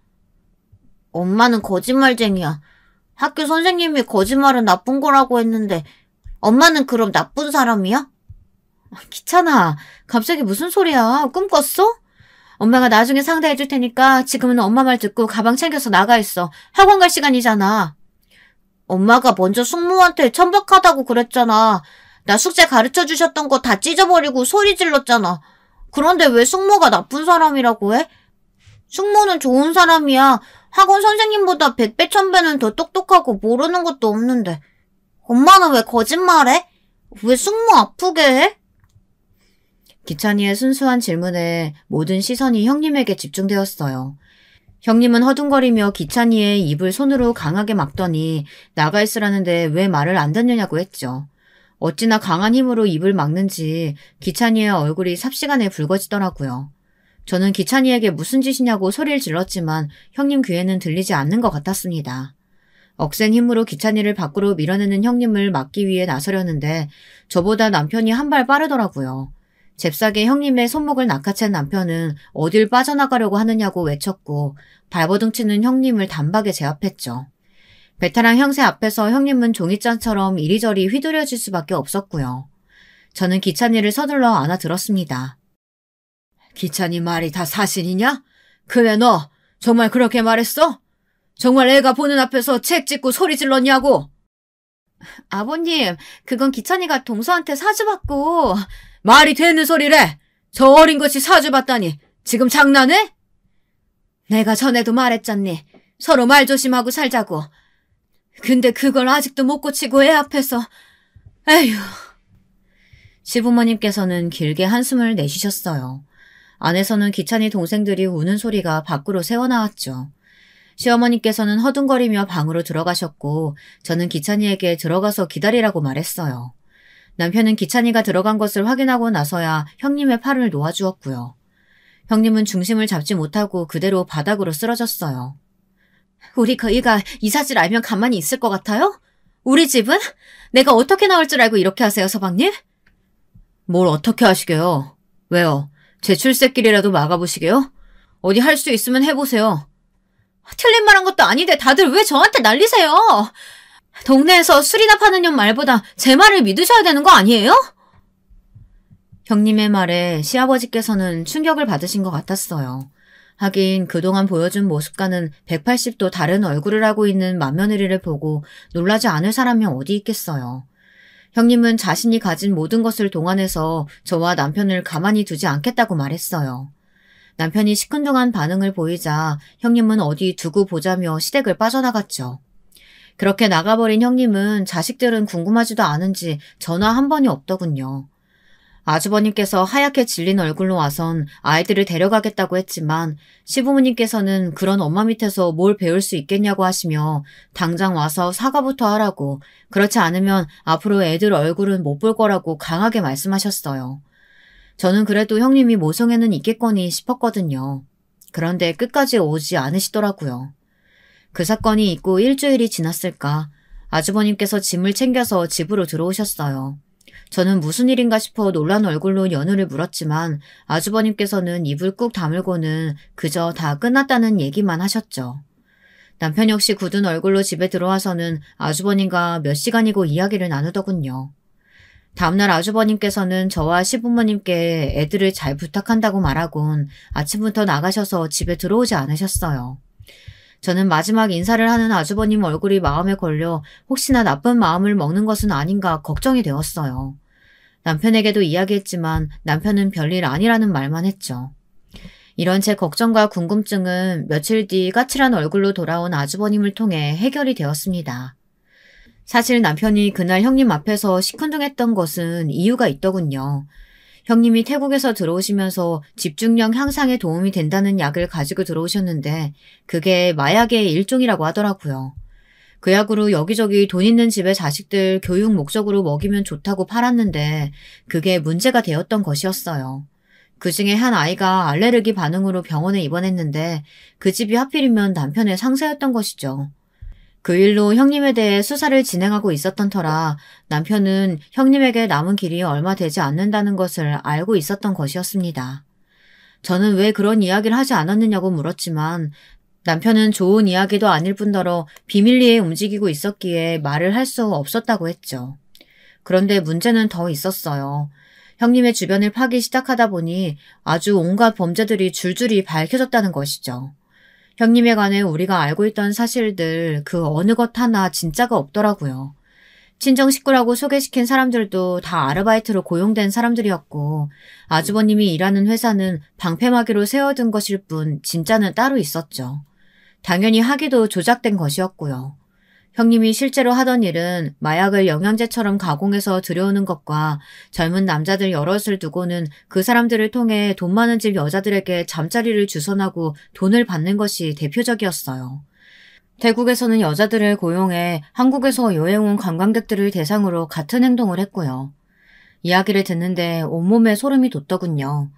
엄마는 거짓말쟁이야. 학교 선생님이 거짓말은 나쁜 거라고 했는데 엄마는 그럼 나쁜 사람이야? 기찬아, 갑자기 무슨 소리야? 꿈 꿨어? 엄마가 나중에 상대해줄 테니까 지금은 엄마 말 듣고 가방 챙겨서 나가 있어. 학원 갈 시간이잖아. 엄마가 먼저 숙모한테 천박하다고 그랬잖아. 나 숙제 가르쳐주셨던 거 다 찢어버리고 소리 질렀잖아. 그런데 왜 숙모가 나쁜 사람이라고 해? 숙모는 좋은 사람이야. 학원 선생님보다 100배 1000배는 더 똑똑하고 모르는 것도 없는데. 엄마는 왜 거짓말해? 왜 숙모 아프게 해? 기찬이의 순수한 질문에 모든 시선이 형님에게 집중되었어요. 형님은 허둥거리며 기찬이의 입을 손으로 강하게 막더니 나가 있으라는데 왜 말을 안 듣느냐고 했죠. 어찌나 강한 힘으로 입을 막는지 기찬이의 얼굴이 삽시간에 붉어지더라고요. 저는 기찬이에게 무슨 짓이냐고 소리를 질렀지만 형님 귀에는 들리지 않는 것 같았습니다. 억센 힘으로 기찬이를 밖으로 밀어내는 형님을 막기 위해 나서려는데 저보다 남편이 한 발 빠르더라고요. 잽싸게 형님의 손목을 낚아챈 남편은 어딜 빠져나가려고 하느냐고 외쳤고 발버둥 치는 형님을 단박에 제압했죠. 베테랑 형세 앞에서 형님은 종이잔처럼 이리저리 휘두려질 수밖에 없었고요. 저는 기찬이를 서둘러 안아들었습니다. 기찬이 말이 다 사실이냐? 그래 너 정말 그렇게 말했어? 정말 애가 보는 앞에서 책 찍고 소리 질렀냐고? 아버님, 그건 기찬이가 동서한테 사주받고. 말이 되는 소리래. 저 어린 것이 사주받다니. 지금 장난해? 내가 전에도 말했잖니. 서로 말 조심하고 살자고. 근데 그걸 아직도 못 고치고 애 앞에서. 에휴. 시부모님께서는 길게 한숨을 내쉬셨어요. 안에서는 기찬이 동생들이 우는 소리가 밖으로 새어나왔죠. 시어머니께서는 허둥거리며 방으로 들어가셨고 저는 기찬이에게 들어가서 기다리라고 말했어요. 남편은 기찬이가 들어간 것을 확인하고 나서야 형님의 팔을 놓아주었고요. 형님은 중심을 잡지 못하고 그대로 바닥으로 쓰러졌어요. 우리 그이가 이 사실 알면 가만히 있을 것 같아요? 우리 집은? 내가 어떻게 나올 줄 알고 이렇게 하세요, 서방님? 뭘 어떻게 하시게요? 왜요? 제 출세길이라도 막아보시게요? 어디 할 수 있으면 해보세요. 틀린 말 한 것도 아닌데 다들 왜 저한테 난리세요? 동네에서 술이나 파는 년 말보다 제 말을 믿으셔야 되는 거 아니에요? 형님의 말에 시아버지께서는 충격을 받으신 것 같았어요. 하긴 그동안 보여준 모습과는 180도 다른 얼굴을 하고 있는 맏며느리를 보고 놀라지 않을 사람이 어디 있겠어요. 형님은 자신이 가진 모든 것을 동원해서 저와 남편을 가만히 두지 않겠다고 말했어요. 남편이 시큰둥한 반응을 보이자 형님은 어디 두고 보자며 시댁을 빠져나갔죠. 그렇게 나가버린 형님은 자식들은 궁금하지도 않은지 전화 한 번이 없더군요. 아주버님께서 하얗게 질린 얼굴로 와선 아이들을 데려가겠다고 했지만 시부모님께서는 그런 엄마 밑에서 뭘 배울 수 있겠냐고 하시며 당장 와서 사과부터 하라고, 그렇지 않으면 앞으로 애들 얼굴은 못 볼 거라고 강하게 말씀하셨어요. 저는 그래도 형님이 모성애는 있겠거니 싶었거든요. 그런데 끝까지 오지 않으시더라고요. 그 사건이 있고 일주일이 지났을까 아주버님께서 짐을 챙겨서 집으로 들어오셨어요. 저는 무슨 일인가 싶어 놀란 얼굴로 연우를 물었지만 아주버님께서는 입을 꾹 다물고는 그저 다 끝났다는 얘기만 하셨죠. 남편 역시 굳은 얼굴로 집에 들어와서는 아주버님과 몇 시간이고 이야기를 나누더군요. 다음날 아주버님께서는 저와 시부모님께 애들을 잘 부탁한다고 말하곤 아침부터 나가셔서 집에 들어오지 않으셨어요. 저는 마지막 인사를 하는 아주버님 얼굴이 마음에 걸려 혹시나 나쁜 마음을 먹는 것은 아닌가 걱정이 되었어요. 남편에게도 이야기했지만 남편은 별일 아니라는 말만 했죠. 이런 제 걱정과 궁금증은 며칠 뒤 까칠한 얼굴로 돌아온 아주버님을 통해 해결이 되었습니다. 사실 남편이 그날 형님 앞에서 시큰둥했던 것은 이유가 있더군요. 형님이 태국에서 들어오시면서 집중력 향상에 도움이 된다는 약을 가지고 들어오셨는데 그게 마약의 일종이라고 하더라고요. 그 약으로 여기저기 돈 있는 집의 자식들 교육 목적으로 먹이면 좋다고 팔았는데 그게 문제가 되었던 것이었어요. 그중에 한 아이가 알레르기 반응으로 병원에 입원했는데 그 집이 하필이면 남편의 상사였던 것이죠. 그 일로 형님에 대해 수사를 진행하고 있었던 터라 남편은 형님에게 남은 길이 얼마 되지 않는다는 것을 알고 있었던 것이었습니다. 저는 왜 그런 이야기를 하지 않았느냐고 물었지만 남편은 좋은 이야기도 아닐 뿐더러 비밀리에 움직이고 있었기에 말을 할 수 없었다고 했죠. 그런데 문제는 더 있었어요. 형님의 주변을 파기 시작하다 보니 아주 온갖 범죄들이 줄줄이 밝혀졌다는 것이죠. 형님에 관해 우리가 알고 있던 사실들 그 어느 것 하나 진짜가 없더라고요. 친정 식구라고 소개시킨 사람들도 다 아르바이트로 고용된 사람들이었고 아주버님이 일하는 회사는 방패막이로 세워둔 것일 뿐 진짜는 따로 있었죠. 당연히 학위도 조작된 것이었고요. 형님이 실제로 하던 일은 마약을 영양제처럼 가공해서 들여오는 것과 젊은 남자들 여럿을 두고는 그 사람들을 통해 돈 많은 집 여자들에게 잠자리를 주선하고 돈을 받는 것이 대표적이었어요. 태국에서는 여자들을 고용해 한국에서 여행 온 관광객들을 대상으로 같은 행동을 했고요. 이야기를 듣는데 온몸에 소름이 돋더군요.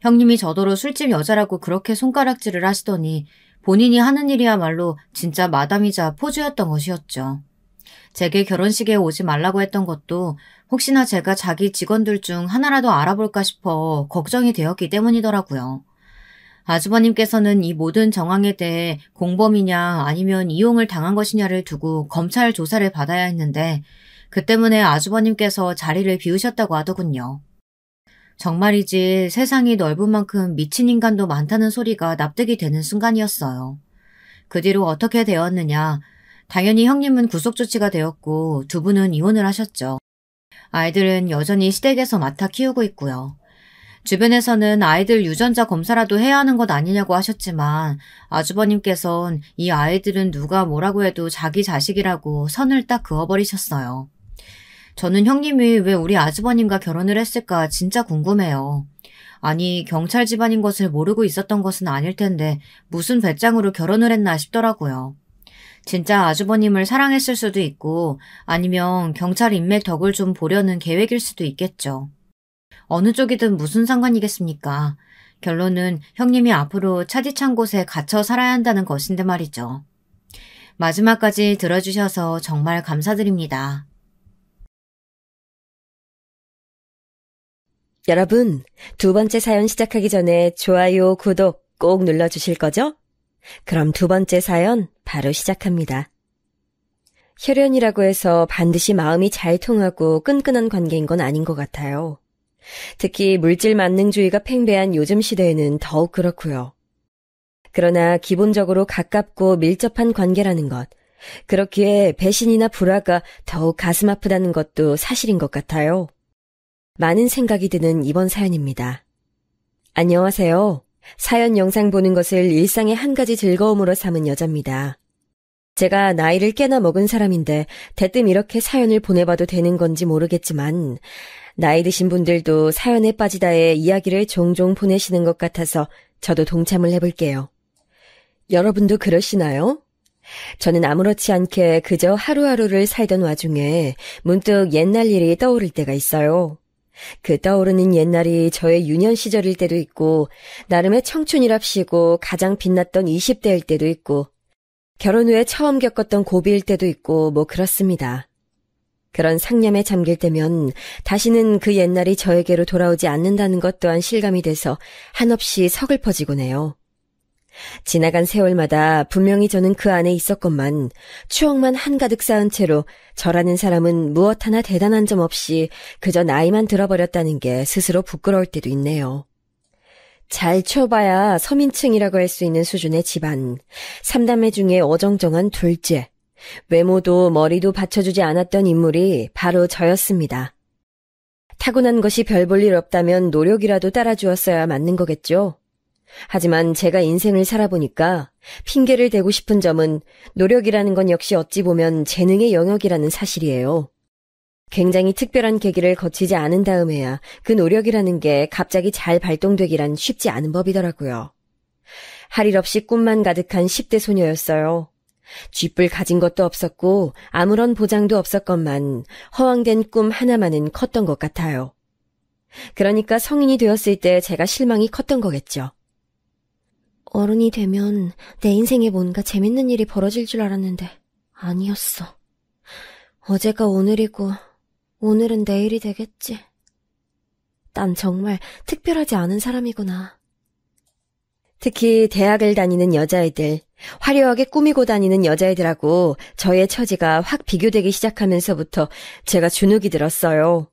형님이 저더러 술집 여자라고 그렇게 손가락질을 하시더니 본인이 하는 일이야말로 진짜 마담이자 포주였던 것이었죠. 제게 결혼식에 오지 말라고 했던 것도 혹시나 제가 자기 직원들 중 하나라도 알아볼까 싶어 걱정이 되었기 때문이더라고요. 아주버님께서는 이 모든 정황에 대해 공범이냐 아니면 이용을 당한 것이냐를 두고 검찰 조사를 받아야 했는데 그 때문에 아주버님께서 자리를 비우셨다고 하더군요. 정말이지 세상이 넓은 만큼 미친 인간도 많다는 소리가 납득이 되는 순간이었어요. 그 뒤로 어떻게 되었느냐. 당연히 형님은 구속 조치가 되었고 두 분은 이혼을 하셨죠. 아이들은 여전히 시댁에서 맡아 키우고 있고요. 주변에서는 아이들 유전자 검사라도 해야 하는 것 아니냐고 하셨지만 아주버님께선 이 아이들은 누가 뭐라고 해도 자기 자식이라고 선을 딱 그어버리셨어요. 저는 형님이 왜 우리 아주버님과 결혼을 했을까 진짜 궁금해요. 아니, 경찰 집안인 것을 모르고 있었던 것은 아닐 텐데 무슨 배짱으로 결혼을 했나 싶더라고요. 진짜 아주버님을 사랑했을 수도 있고 아니면 경찰 인맥 덕을 좀 보려는 계획일 수도 있겠죠. 어느 쪽이든 무슨 상관이겠습니까? 결론은 형님이 앞으로 차디찬 곳에 갇혀 살아야 한다는 것인데 말이죠. 마지막까지 들어주셔서 정말 감사드립니다. 여러분, 두 번째 사연 시작하기 전에 좋아요, 구독 꼭 눌러주실 거죠? 그럼 두 번째 사연 바로 시작합니다. 혈연이라고 해서 반드시 마음이 잘 통하고 끈끈한 관계인 건 아닌 것 같아요. 특히 물질 만능주의가 팽배한 요즘 시대에는 더욱 그렇고요. 그러나 기본적으로 가깝고 밀접한 관계라는 것, 그렇기에 배신이나 불화가 더욱 가슴 아프다는 것도 사실인 것 같아요. 많은 생각이 드는 이번 사연입니다. 안녕하세요. 사연 영상 보는 것을 일상의 한 가지 즐거움으로 삼은 여자입니다. 제가 나이를 꽤나 먹은 사람인데 대뜸 이렇게 사연을 보내봐도 되는 건지 모르겠지만 나이 드신 분들도 사연에 빠지다의 이야기를 종종 보내시는 것 같아서 저도 동참을 해볼게요. 여러분도 그러시나요? 저는 아무렇지 않게 그저 하루하루를 살던 와중에 문득 옛날 일이 떠오를 때가 있어요. 그 떠오르는 옛날이 저의 유년 시절일 때도 있고 나름의 청춘이랍시고 가장 빛났던 20대일 때도 있고 결혼 후에 처음 겪었던 고비일 때도 있고 뭐 그렇습니다. 그런 상념에 잠길 때면 다시는 그 옛날이 저에게로 돌아오지 않는다는 것 또한 실감이 돼서 한없이 서글퍼지곤 해요. 지나간 세월마다 분명히 저는 그 안에 있었건만 추억만 한가득 쌓은 채로 저라는 사람은 무엇 하나 대단한 점 없이 그저 나이만 들어버렸다는 게 스스로 부끄러울 때도 있네요. 잘 쳐봐야 서민층이라고 할 수 있는 수준의 집안, 3남매 중에 어정쩡한 둘째, 외모도 머리도 받쳐주지 않았던 인물이 바로 저였습니다. 타고난 것이 별 볼 일 없다면 노력이라도 따라주었어야 맞는 거겠죠. 하지만 제가 인생을 살아보니까 핑계를 대고 싶은 점은 노력이라는 건 역시 어찌 보면 재능의 영역이라는 사실이에요. 굉장히 특별한 계기를 거치지 않은 다음에야 그 노력이라는 게 갑자기 잘 발동되기란 쉽지 않은 법이더라고요. 할 일 없이 꿈만 가득한 10대 소녀였어요. 쥐뿔 가진 것도 없었고 아무런 보장도 없었건만 허황된 꿈 하나만은 컸던 것 같아요. 그러니까 성인이 되었을 때 제가 실망이 컸던 거겠죠. 어른이 되면 내 인생에 뭔가 재밌는 일이 벌어질 줄 알았는데 아니었어. 어제가 오늘이고 오늘은 내일이 되겠지. 난 정말 특별하지 않은 사람이구나. 특히 대학을 다니는 여자애들, 화려하게 꾸미고 다니는 여자애들하고 저의 처지가 확 비교되기 시작하면서부터 제가 주눅이 들었어요.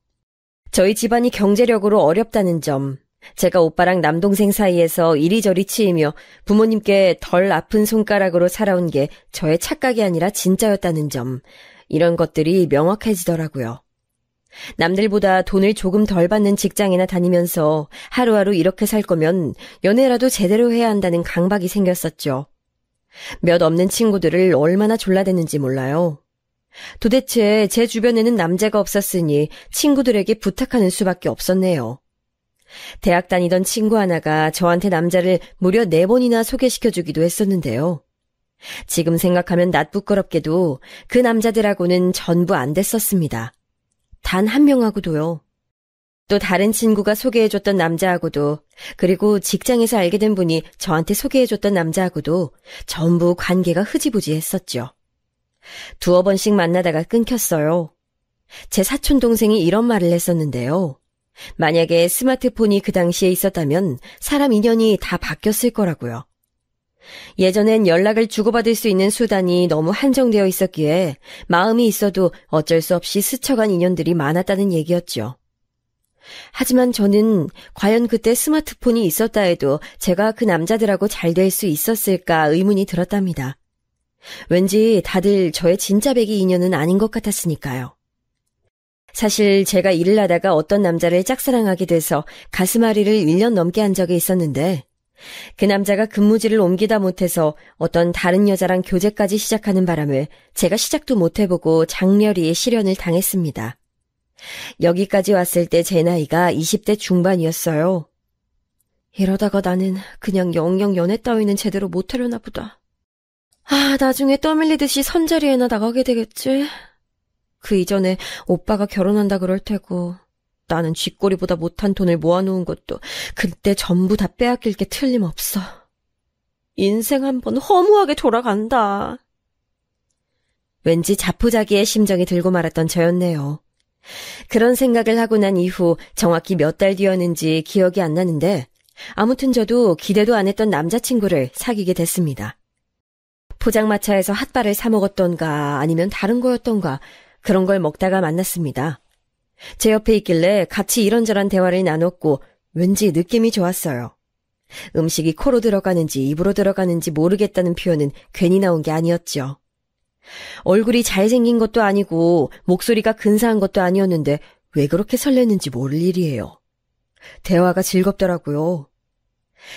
저희 집안이 경제력으로 어렵다는 점, 제가 오빠랑 남동생 사이에서 이리저리 치이며 부모님께 덜 아픈 손가락으로 살아온 게 저의 착각이 아니라 진짜였다는 점, 이런 것들이 명확해지더라고요. 남들보다 돈을 조금 덜 받는 직장이나 다니면서 하루하루 이렇게 살 거면 연애라도 제대로 해야 한다는 강박이 생겼었죠. 몇 없는 친구들을 얼마나 졸라댔는지 몰라요. 도대체 제 주변에는 남자가 없었으니 친구들에게 부탁하는 수밖에 없었네요. 대학 다니던 친구 하나가 저한테 남자를 무려 4번이나 소개시켜주기도 했었는데요. 지금 생각하면 낯부끄럽게도 그 남자들하고는 전부 안 됐었습니다. 단 한 명하고도요. 또 다른 친구가 소개해줬던 남자하고도, 그리고 직장에서 알게 된 분이 저한테 소개해줬던 남자하고도 전부 관계가 흐지부지했었죠. 두어 번씩 만나다가 끊겼어요. 제 사촌 동생이 이런 말을 했었는데요. 만약에 스마트폰이 그 당시에 있었다면 사람 인연이 다 바뀌었을 거라고요. 예전엔 연락을 주고받을 수 있는 수단이 너무 한정되어 있었기에 마음이 있어도 어쩔 수 없이 스쳐간 인연들이 많았다는 얘기였죠. 하지만 저는 과연 그때 스마트폰이 있었다 해도 제가 그 남자들하고 잘 될 수 있었을까 의문이 들었답니다. 왠지 다들 저의 진짜 배기 인연은 아닌 것 같았으니까요. 사실 제가 일을 하다가 어떤 남자를 짝사랑하게 돼서 가슴앓이를 1년 넘게 한 적이 있었는데 그 남자가 근무지를 옮기다 못해서 어떤 다른 여자랑 교제까지 시작하는 바람에 제가 시작도 못해보고 장렬히 실연을 당했습니다. 여기까지 왔을 때 제 나이가 20대 중반이었어요. 이러다가 나는 그냥 영영 연애 따위는 제대로 못하려나 보다. 나중에 떠밀리듯이 선자리에나 나가게 되겠지. 그 이전에 오빠가 결혼한다 그럴 테고 나는 쥐꼬리보다 못한 돈을 모아놓은 것도 그때 전부 다 빼앗길 게 틀림없어. 인생 한번 허무하게 돌아간다. 왠지 자포자기의 심정이 들고 말았던 저였네요. 그런 생각을 하고 난 이후 정확히 몇 달 뒤였는지 기억이 안 나는데 아무튼 저도 기대도 안 했던 남자친구를 사귀게 됐습니다. 포장마차에서 핫바를 사 먹었던가 아니면 다른 거였던가 그런 걸 먹다가 만났습니다. 제 옆에 있길래 같이 이런저런 대화를 나눴고 왠지 느낌이 좋았어요. 음식이 코로 들어가는지 입으로 들어가는지 모르겠다는 표현은 괜히 나온 게 아니었죠. 얼굴이 잘생긴 것도 아니고 목소리가 근사한 것도 아니었는데 왜 그렇게 설렜는지 모를 일이에요. 대화가 즐겁더라고요.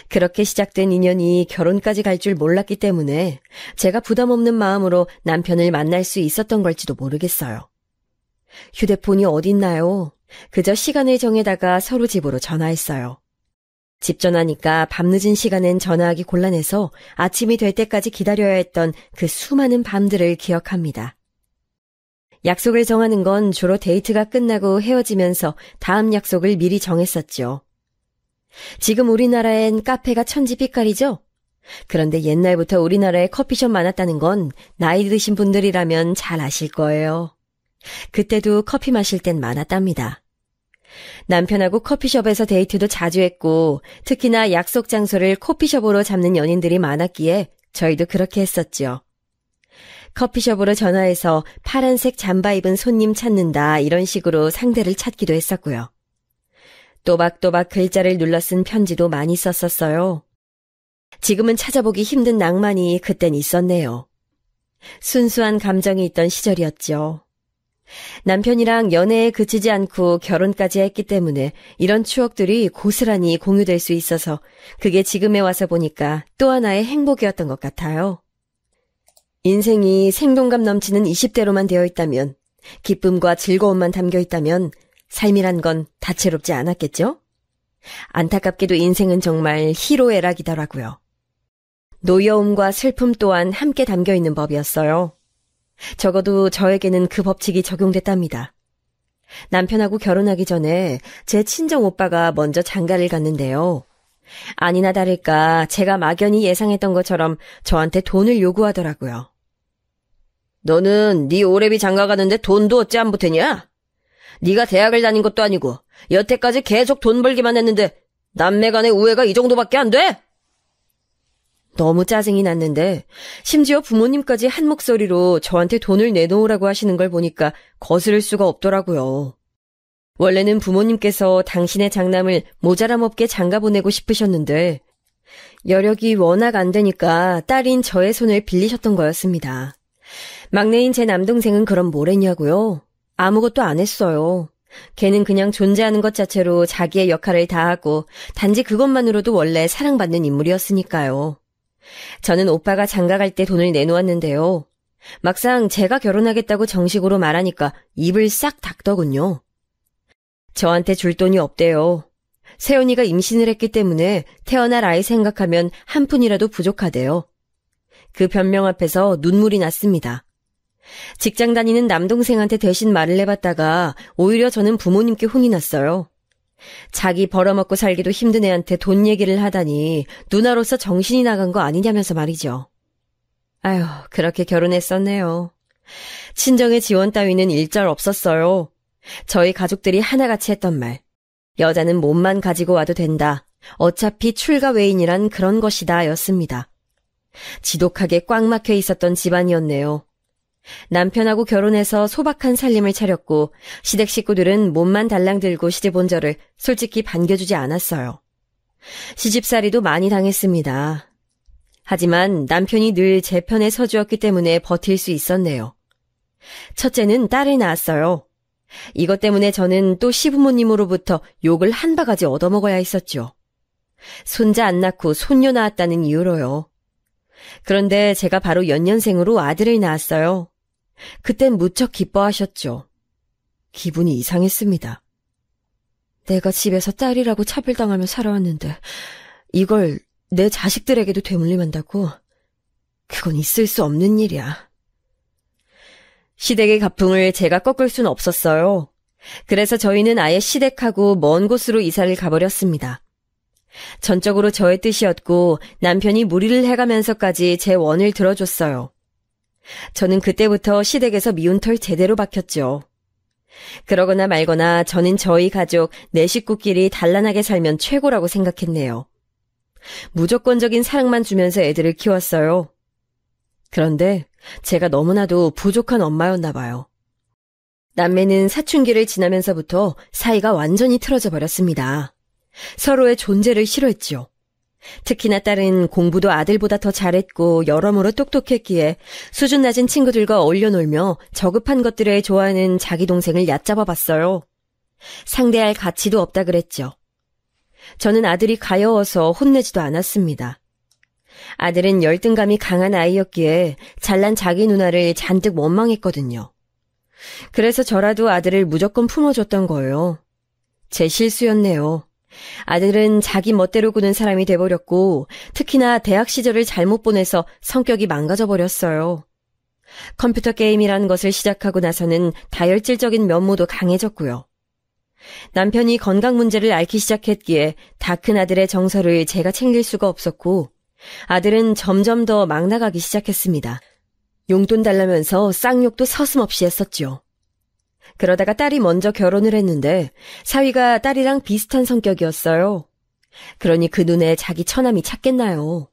그렇게 시작된 인연이 결혼까지 갈 줄 몰랐기 때문에 제가 부담 없는 마음으로 남편을 만날 수 있었던 걸지도 모르겠어요. 휴대폰이 어딨나요? 그저 시간을 정해다가 서로 집으로 전화했어요. 집 전화니까 밤늦은 시간엔 전화하기 곤란해서 아침이 될 때까지 기다려야 했던 그 수많은 밤들을 기억합니다. 약속을 정하는 건 주로 데이트가 끝나고 헤어지면서 다음 약속을 미리 정했었죠. 지금 우리나라엔 카페가 천지빛깔이죠? 그런데 옛날부터 우리나라에 커피숍 많았다는 건 나이 드신 분들이라면 잘 아실 거예요. 그때도 커피 마실 땐 많았답니다. 남편하고 커피숍에서 데이트도 자주 했고 특히나 약속 장소를 커피숍으로 잡는 연인들이 많았기에 저희도 그렇게 했었죠. 커피숍으로 전화해서 파란색 잠바 입은 손님 찾는다 이런 식으로 상대를 찾기도 했었고요. 또박또박 글자를 눌러 쓴 편지도 많이 썼었어요. 지금은 찾아보기 힘든 낭만이 그땐 있었네요. 순수한 감정이 있던 시절이었죠. 남편이랑 연애에 그치지 않고 결혼까지 했기 때문에 이런 추억들이 고스란히 공유될 수 있어서 그게 지금에 와서 보니까 또 하나의 행복이었던 것 같아요. 인생이 생동감 넘치는 20대로만 되어 있다면, 기쁨과 즐거움만 담겨 있다면 삶이란 건 다채롭지 않았겠죠? 안타깝게도 인생은 정말 희로애락이더라고요. 노여움과 슬픔 또한 함께 담겨 있는 법이었어요. 적어도 저에게는 그 법칙이 적용됐답니다. 남편하고 결혼하기 전에 제 친정 오빠가 먼저 장가를 갔는데요. 아니나 다를까 제가 막연히 예상했던 것처럼 저한테 돈을 요구하더라고요. 너는 네 오래비 장가 가는데 돈도 어찌 안 보태냐? 네가 대학을 다닌 것도 아니고 여태까지 계속 돈 벌기만 했는데 남매 간의 우애가 이 정도밖에 안 돼? 너무 짜증이 났는데 심지어 부모님까지 한 목소리로 저한테 돈을 내놓으라고 하시는 걸 보니까 거스를 수가 없더라고요. 원래는 부모님께서 당신의 장남을 모자람 없게 장가 보내고 싶으셨는데 여력이 워낙 안 되니까 딸인 저의 손을 빌리셨던 거였습니다. 막내인 제 남동생은 그럼 뭘 했냐고요? 아무것도 안 했어요. 걔는 그냥 존재하는 것 자체로 자기의 역할을 다하고 단지 그것만으로도 원래 사랑받는 인물이었으니까요. 저는 오빠가 장가갈 때 돈을 내놓았는데요. 막상 제가 결혼하겠다고 정식으로 말하니까 입을 싹 닫더군요. 저한테 줄 돈이 없대요. 세연이가 임신을 했기 때문에 태어날 아이 생각하면 한 푼이라도 부족하대요. 그 변명 앞에서 눈물이 났습니다. 직장 다니는 남동생한테 대신 말을 해봤다가 오히려 저는 부모님께 혼이 났어요. 자기 벌어먹고 살기도 힘든 애한테 돈 얘기를 하다니 누나로서 정신이 나간 거 아니냐면서 말이죠. 아휴, 그렇게 결혼했었네요. 친정의 지원 따위는 일절 없었어요. 저희 가족들이 하나같이 했던 말. 여자는 몸만 가지고 와도 된다. 어차피 출가 외인이란 그런 것이다 였습니다. 지독하게 꽉 막혀 있었던 집안이었네요. 남편하고 결혼해서 소박한 살림을 차렸고 시댁 식구들은 몸만 달랑 들고 시집 온 저를 솔직히 반겨주지 않았어요. 시집살이도 많이 당했습니다. 하지만 남편이 늘 제 편에 서주었기 때문에 버틸 수 있었네요. 첫째는 딸을 낳았어요. 이것 때문에 저는 또 시부모님으로부터 욕을 한 바가지 얻어먹어야 했었죠. 손자 안 낳고 손녀 낳았다는 이유로요. 그런데 제가 바로 연년생으로 아들을 낳았어요. 그땐 무척 기뻐하셨죠. 기분이 이상했습니다. 내가 집에서 딸이라고 차별당하며 살아왔는데 이걸 내 자식들에게도 되물림한다고? 그건 있을 수 없는 일이야. 시댁의 가풍을 제가 꺾을 수는 없었어요. 그래서 저희는 아예 시댁하고 먼 곳으로 이사를 가버렸습니다. 전적으로 저의 뜻이었고 남편이 무리를 해가면서까지 제 원을 들어줬어요. 저는 그때부터 시댁에서 미운 털 제대로 박혔죠. 그러거나 말거나 저는 저희 가족 네 식구끼리 단란하게 살면 최고라고 생각했네요. 무조건적인 사랑만 주면서 애들을 키웠어요. 그런데 제가 너무나도 부족한 엄마였나 봐요. 남매는 사춘기를 지나면서부터 사이가 완전히 틀어져 버렸습니다. 서로의 존재를 싫어했죠. 특히나 딸은 공부도 아들보다 더 잘했고 여러모로 똑똑했기에 수준 낮은 친구들과 어울려 놀며 저급한 것들을 좋아하는 자기 동생을 얕잡아 봤어요. 상대할 가치도 없다 그랬죠. 저는 아들이 가여워서 혼내지도 않았습니다. 아들은 열등감이 강한 아이였기에 잘난 자기 누나를 잔뜩 원망했거든요. 그래서 저라도 아들을 무조건 품어줬던 거예요. 제 실수였네요. 아들은 자기 멋대로 구는 사람이 돼버렸고 특히나 대학 시절을 잘못 보내서 성격이 망가져버렸어요. 컴퓨터 게임이라는 것을 시작하고 나서는 다혈질적인 면모도 강해졌고요. 남편이 건강 문제를 앓기 시작했기에 다 큰 아들의 정서를 제가 챙길 수가 없었고 아들은 점점 더 막 나가기 시작했습니다. 용돈 달라면서 쌍욕도 서슴없이 했었죠. 그러다가 딸이 먼저 결혼을 했는데 사위가 딸이랑 비슷한 성격이었어요. 그러니 그 눈에 자기 처남이 찼겠나요.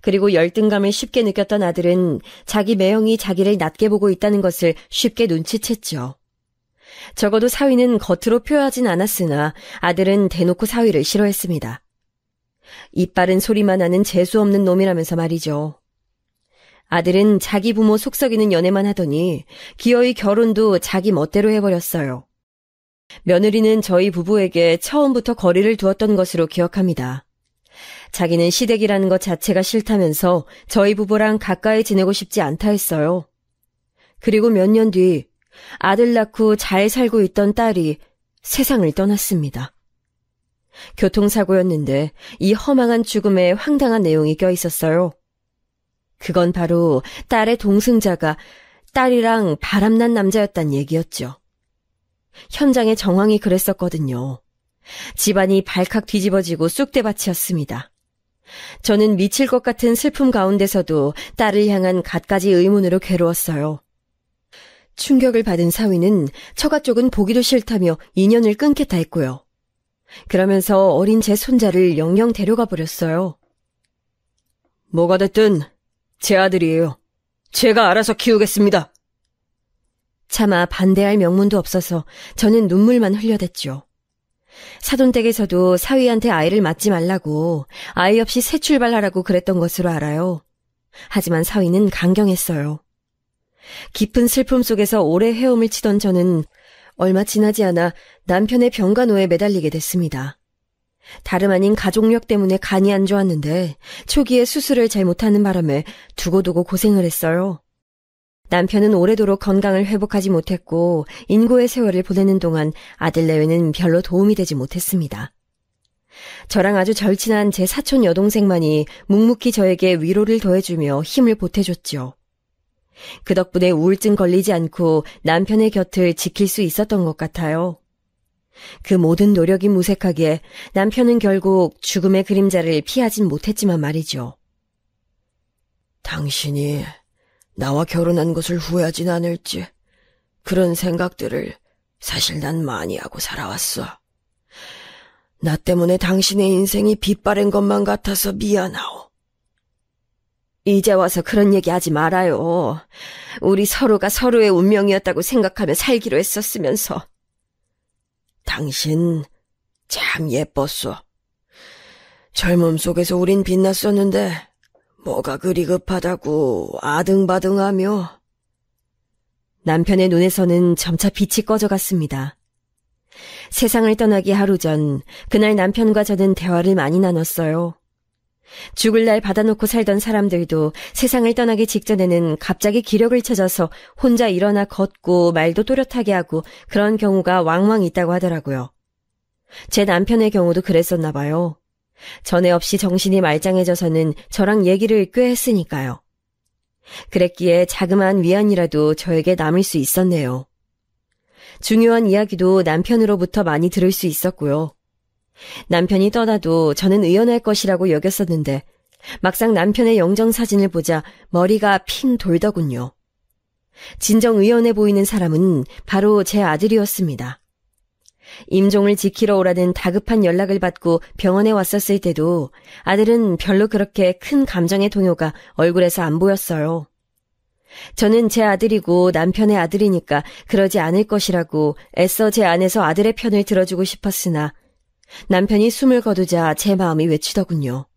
그리고 열등감을 쉽게 느꼈던 아들은 자기 매형이 자기를 낮게 보고 있다는 것을 쉽게 눈치챘죠. 적어도 사위는 겉으로 표하진 않았으나 아들은 대놓고 사위를 싫어했습니다. 이빨은 소리만 하는 재수없는 놈이라면서 말이죠. 아들은 자기 부모 속썩이는 연애만 하더니 기어이 결혼도 자기 멋대로 해버렸어요. 며느리는 저희 부부에게 처음부터 거리를 두었던 것으로 기억합니다. 자기는 시댁이라는 것 자체가 싫다면서 저희 부부랑 가까이 지내고 싶지 않다 했어요. 그리고 몇 년 뒤 아들 낳고 잘 살고 있던 딸이 세상을 떠났습니다. 교통사고였는데 이 허망한 죽음에 황당한 내용이 껴있었어요. 그건 바로 딸의 동승자가 딸이랑 바람난 남자였단 얘기였죠. 현장의 정황이 그랬었거든요. 집안이 발칵 뒤집어지고 쑥대밭이었습니다. 저는 미칠 것 같은 슬픔 가운데서도 딸을 향한 갖가지 의문으로 괴로웠어요. 충격을 받은 사위는 처가 쪽은 보기도 싫다며 인연을 끊겠다 했고요. 그러면서 어린 제 손자를 영영 데려가 버렸어요. 뭐가 됐든 제 아들이에요. 제가 알아서 키우겠습니다. 차마 반대할 명분도 없어서 저는 눈물만 흘려댔죠. 사돈댁에서도 사위한테 아이를 낳지 말라고 아이 없이 새 출발하라고 그랬던 것으로 알아요. 하지만 사위는 강경했어요. 깊은 슬픔 속에서 오래 헤엄을 치던 저는 얼마 지나지 않아 남편의 병간호에 매달리게 됐습니다. 다름 아닌 가족력 때문에 간이 안 좋았는데 초기에 수술을 잘못하는 바람에 두고두고 고생을 했어요. 남편은 오래도록 건강을 회복하지 못했고 인고의 세월을 보내는 동안 아들 내외는 별로 도움이 되지 못했습니다. 저랑 아주 절친한 제 사촌 여동생만이 묵묵히 저에게 위로를 더해주며 힘을 보태줬죠. 그 덕분에 우울증 걸리지 않고 남편의 곁을 지킬 수 있었던 것 같아요. 그 모든 노력이 무색하게 남편은 결국 죽음의 그림자를 피하진 못했지만 말이죠. 당신이 나와 결혼한 것을 후회하진 않을지 그런 생각들을 사실 난 많이 하고 살아왔어. 나 때문에 당신의 인생이 빛바랜 것만 같아서 미안하오. 이제 와서 그런 얘기 하지 말아요. 우리 서로가 서로의 운명이었다고 생각하며 살기로 했었으면서. 당신 참 예뻤어. 젊음 속에서 우린 빛났었는데 뭐가 그리 급하다고 아등바등하며. 남편의 눈에서는 점차 빛이 꺼져갔습니다. 세상을 떠나기 하루 전, 그날 남편과 저는 대화를 많이 나눴어요. 죽을 날 받아놓고 살던 사람들도 세상을 떠나기 직전에는 갑자기 기력을 찾아서 혼자 일어나 걷고 말도 또렷하게 하고 그런 경우가 왕왕 있다고 하더라고요. 제 남편의 경우도 그랬었나 봐요. 전에 없이 정신이 말짱해져서는 저랑 얘기를 꽤 했으니까요. 그랬기에 자그마한 위안이라도 저에게 남을 수 있었네요. 중요한 이야기도 남편으로부터 많이 들을 수 있었고요. 남편이 떠나도 저는 의연할 것이라고 여겼었는데 막상 남편의 영정사진을 보자 머리가 핑 돌더군요. 진정 의연해 보이는 사람은 바로 제 아들이었습니다. 임종을 지키러 오라는 다급한 연락을 받고 병원에 왔었을 때도 아들은 별로 그렇게 큰 감정의 동요가 얼굴에서 안 보였어요. 저는 제 아들이고 남편의 아들이니까 그러지 않을 것이라고 애써 제 안에서 아들의 편을 들어주고 싶었으나 남편이 숨을 거두자 제 마음이 외치더군요.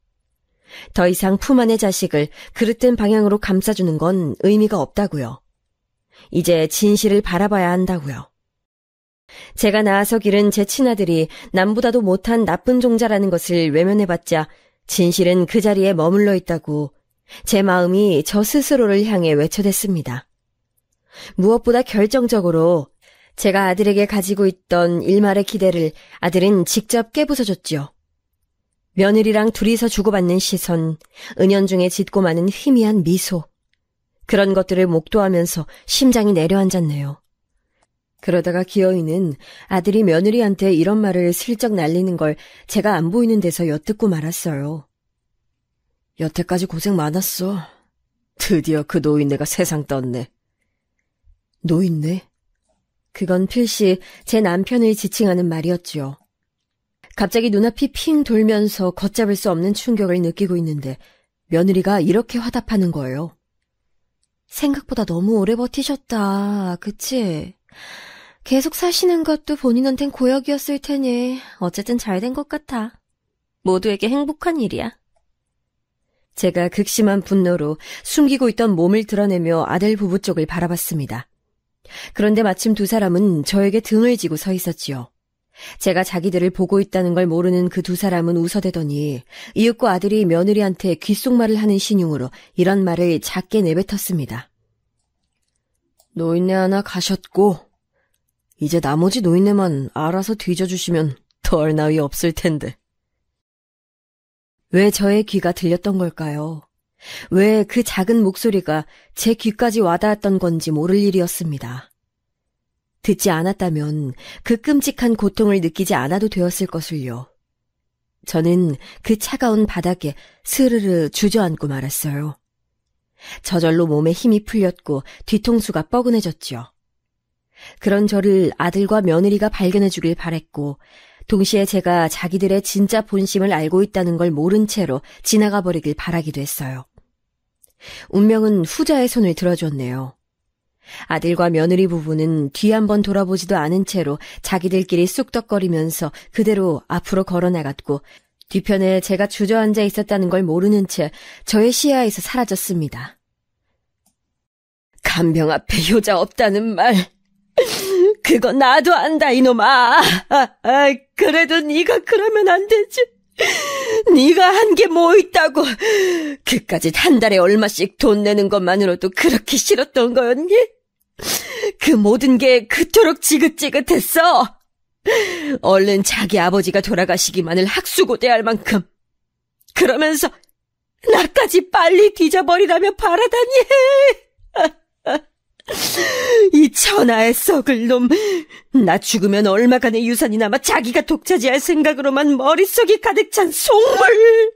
더 이상 품 안의 자식을 그릇된 방향으로 감싸주는 건 의미가 없다고요. 이제 진실을 바라봐야 한다고요. 제가 나아서기른 제 친아들이 남보다도 못한 나쁜 종자라는 것을 외면해봤자 진실은 그 자리에 머물러 있다고 제 마음이 저 스스로를 향해 외쳐댔습니다. 무엇보다 결정적으로 제가 아들에게 가지고 있던 일말의 기대를 아들은 직접 깨부숴줬지요. 며느리랑 둘이서 주고받는 시선, 은연중에 짙고 많은 희미한 미소, 그런 것들을 목도하면서 심장이 내려앉았네요. 그러다가 기어이는 아들이 며느리한테 이런 말을 슬쩍 날리는 걸 제가 안 보이는 데서 엿듣고 말았어요. 여태까지 고생 많았어. 드디어 그 노인네가 세상 떴네. 노인네? 그건 필시 제 남편을 지칭하는 말이었지요. 갑자기 눈앞이 핑 돌면서 걷잡을 수 없는 충격을 느끼고 있는데 며느리가 이렇게 화답하는 거예요. 생각보다 너무 오래 버티셨다. 그치? 계속 사시는 것도 본인한텐 고역이었을 테니 어쨌든 잘 된 것 같아. 모두에게 행복한 일이야. 제가 극심한 분노로 숨기고 있던 몸을 드러내며 아들 부부 쪽을 바라봤습니다. 그런데 마침 두 사람은 저에게 등을 지고 서 있었지요. 제가 자기들을 보고 있다는 걸 모르는 그 두 사람은 웃어대더니 이윽고 아들이 며느리한테 귓속말을 하는 신용으로 이런 말을 작게 내뱉었습니다. 노인네 하나 가셨고 이제 나머지 노인네만 알아서 뒤져주시면 덜 나위 없을 텐데. 왜 저의 귀가 들렸던 걸까요? 왜 그 작은 목소리가 제 귀까지 와닿았던 건지 모를 일이었습니다. 듣지 않았다면 그 끔찍한 고통을 느끼지 않아도 되었을 것을요. 저는 그 차가운 바닥에 스르르 주저앉고 말았어요. 저절로 몸에 힘이 풀렸고 뒤통수가 뻐근해졌지요. 그런 저를 아들과 며느리가 발견해 주길 바랬고 동시에 제가 자기들의 진짜 본심을 알고 있다는 걸 모른 채로 지나가 버리길 바라기도 했어요. 운명은 후자의 손을 들어줬네요. 아들과 며느리 부부는 뒤 한번 돌아보지도 않은 채로 자기들끼리 쑥덕거리면서 그대로 앞으로 걸어나갔고 뒤편에 제가 주저앉아 있었다는 걸 모르는 채 저의 시야에서 사라졌습니다. 간병 앞에 효자 없다는 말, 그거 나도 안다 이놈아. 그래도 네가 그러면 안 되지. 네가 한 게 뭐 있다고. 그까짓 한 달에 얼마씩 돈 내는 것만으로도 그렇게 싫었던 거였니? 그 모든 게 그토록 지긋지긋했어. 얼른 자기 아버지가 돌아가시기만을 학수고대할 만큼. 그러면서 나까지 빨리 뒤져버리라며 바라다니. 이 천하의 썩을 놈. 나 죽으면 얼마간의 유산이 남아 자기가 독차지할 생각으로만 머릿속이 가득 찬 속물.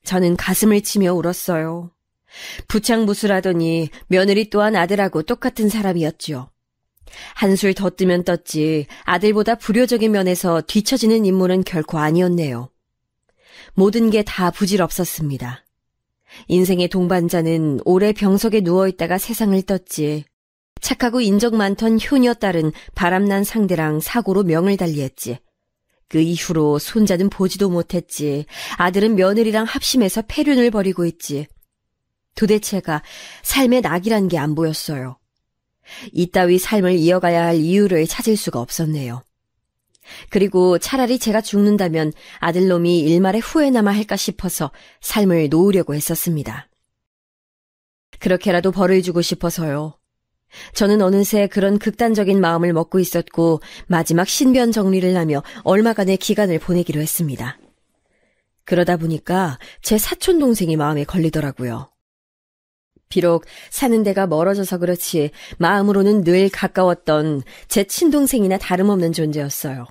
저는 가슴을 치며 울었어요. 부창무술하더니 며느리 또한 아들하고 똑같은 사람이었지요. 한술 더 뜨면 떴지 아들보다 불효적인 면에서 뒤처지는 인물은 결코 아니었네요. 모든 게 다 부질없었습니다. 인생의 동반자는 오래 병석에 누워있다가 세상을 떴지. 착하고 인적 많던 효녀 딸은 바람난 상대랑 사고로 명을 달리했지. 그 이후로 손자는 보지도 못했지. 아들은 며느리랑 합심해서 폐륜을 벌이고 있지. 도대체가 삶의 낙이란 게 안 보였어요. 이따위 삶을 이어가야 할 이유를 찾을 수가 없었네요. 그리고 차라리 제가 죽는다면 아들놈이 일말의 후회나마 할까 싶어서 삶을 놓으려고 했었습니다. 그렇게라도 벌을 주고 싶어서요. 저는 어느새 그런 극단적인 마음을 먹고 있었고 마지막 신변 정리를 하며 얼마간의 기간을 보내기로 했습니다. 그러다 보니까 제 사촌 동생이 마음에 걸리더라고요. 비록 사는 데가 멀어져서 그렇지 마음으로는 늘 가까웠던 제 친동생이나 다름없는 존재였어요.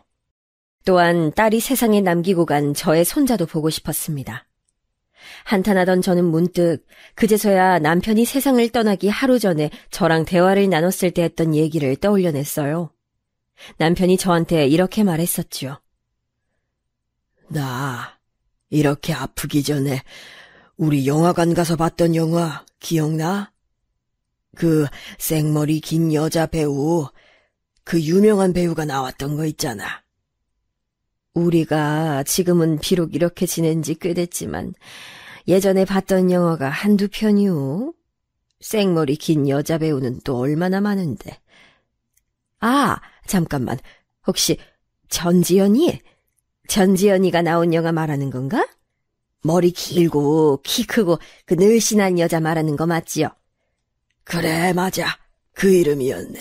또한 딸이 세상에 남기고 간 저의 손자도 보고 싶었습니다. 한탄하던 저는 문득 그제서야 남편이 세상을 떠나기 하루 전에 저랑 대화를 나눴을 때 했던 얘기를 떠올려냈어요. 남편이 저한테 이렇게 말했었죠. 나 이렇게 아프기 전에 우리 영화관 가서 봤던 영화 기억나? 그 생머리 긴 여자 배우, 그 유명한 배우가 나왔던 거 있잖아. 우리가 지금은 비록 이렇게 지낸 지 꽤 됐지만 예전에 봤던 영화가 한두 편이오. 생머리 긴 여자 배우는 또 얼마나 많은데. 아, 잠깐만. 혹시 전지현이가 나온 영화 말하는 건가? 머리 길고 키 크고 그 늘씬한 여자 말하는 거 맞지요? 그래, 맞아. 그 이름이었네.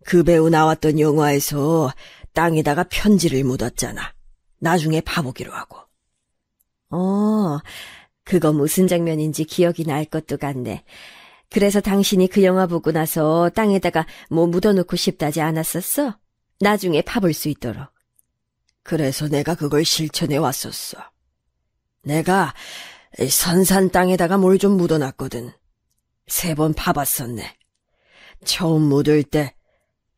그 배우 나왔던 영화에서 땅에다가 편지를 묻었잖아. 나중에 봐보기로 하고. 그거 무슨 장면인지 기억이 날 것도 같네. 그래서 당신이 그 영화 보고 나서 땅에다가 뭐 묻어놓고 싶다지 않았었어? 나중에 파볼 수 있도록. 그래서 내가 그걸 실천해 왔었어. 내가 선산 땅에다가 뭘 좀 묻어놨거든. 3번 파봤었네. 처음 묻을 때,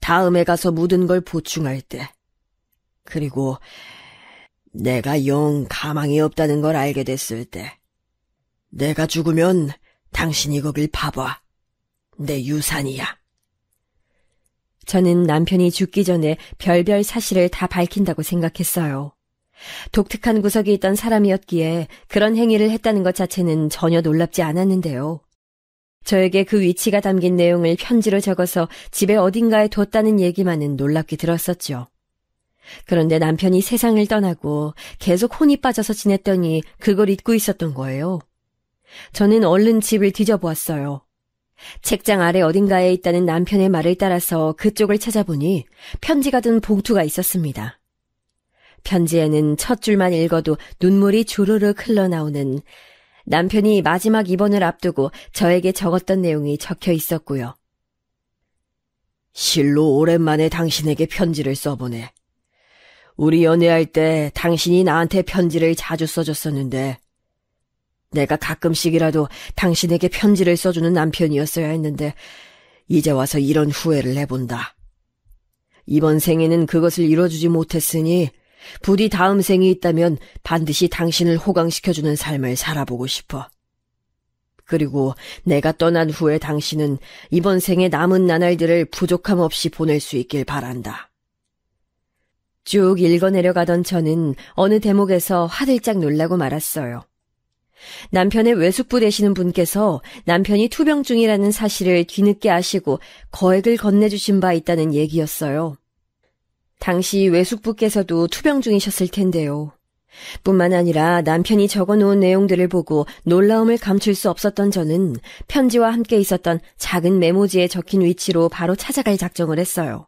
다음에 가서 묻은 걸 보충할 때, 그리고 내가 영 가망이 없다는 걸 알게 됐을 때, 내가 죽으면 당신이 거길 파봐. 내 유산이야. 저는 남편이 죽기 전에 별별 사실을 다 밝힌다고 생각했어요. 독특한 구석이 있던 사람이었기에 그런 행위를 했다는 것 자체는 전혀 놀랍지 않았는데요. 저에게 그 위치가 담긴 내용을 편지로 적어서 집에 어딘가에 뒀다는 얘기만은 놀랍게 들었었죠. 그런데 남편이 세상을 떠나고 계속 혼이 빠져서 지냈더니 그걸 잊고 있었던 거예요. 저는 얼른 집을 뒤져보았어요. 책장 아래 어딘가에 있다는 남편의 말을 따라서 그쪽을 찾아보니 편지가 든 봉투가 있었습니다. 편지에는 첫 줄만 읽어도 눈물이 주르륵 흘러나오는 남편이 마지막 입원을 앞두고 저에게 적었던 내용이 적혀 있었고요. 실로 오랜만에 당신에게 편지를 써보네. 우리 연애할 때 당신이 나한테 편지를 자주 써줬었는데 내가 가끔씩이라도 당신에게 편지를 써주는 남편이었어야 했는데 이제 와서 이런 후회를 해본다. 이번 생에는 그것을 이뤄주지 못했으니 부디 다음 생이 있다면 반드시 당신을 호강시켜주는 삶을 살아보고 싶어. 그리고 내가 떠난 후에 당신은 이번 생의 남은 나날들을 부족함 없이 보낼 수 있길 바란다. 쭉 읽어내려가던 저는 어느 대목에서 화들짝 놀라고 말았어요. 남편의 외숙부 되시는 분께서 남편이 투병중이라는 사실을 뒤늦게 아시고 거액을 건네주신 바 있다는 얘기였어요. 당시 외숙부께서도 투병 중이셨을 텐데요. 뿐만 아니라 남편이 적어놓은 내용들을 보고 놀라움을 감출 수 없었던 저는 편지와 함께 있었던 작은 메모지에 적힌 위치로 바로 찾아갈 작정을 했어요.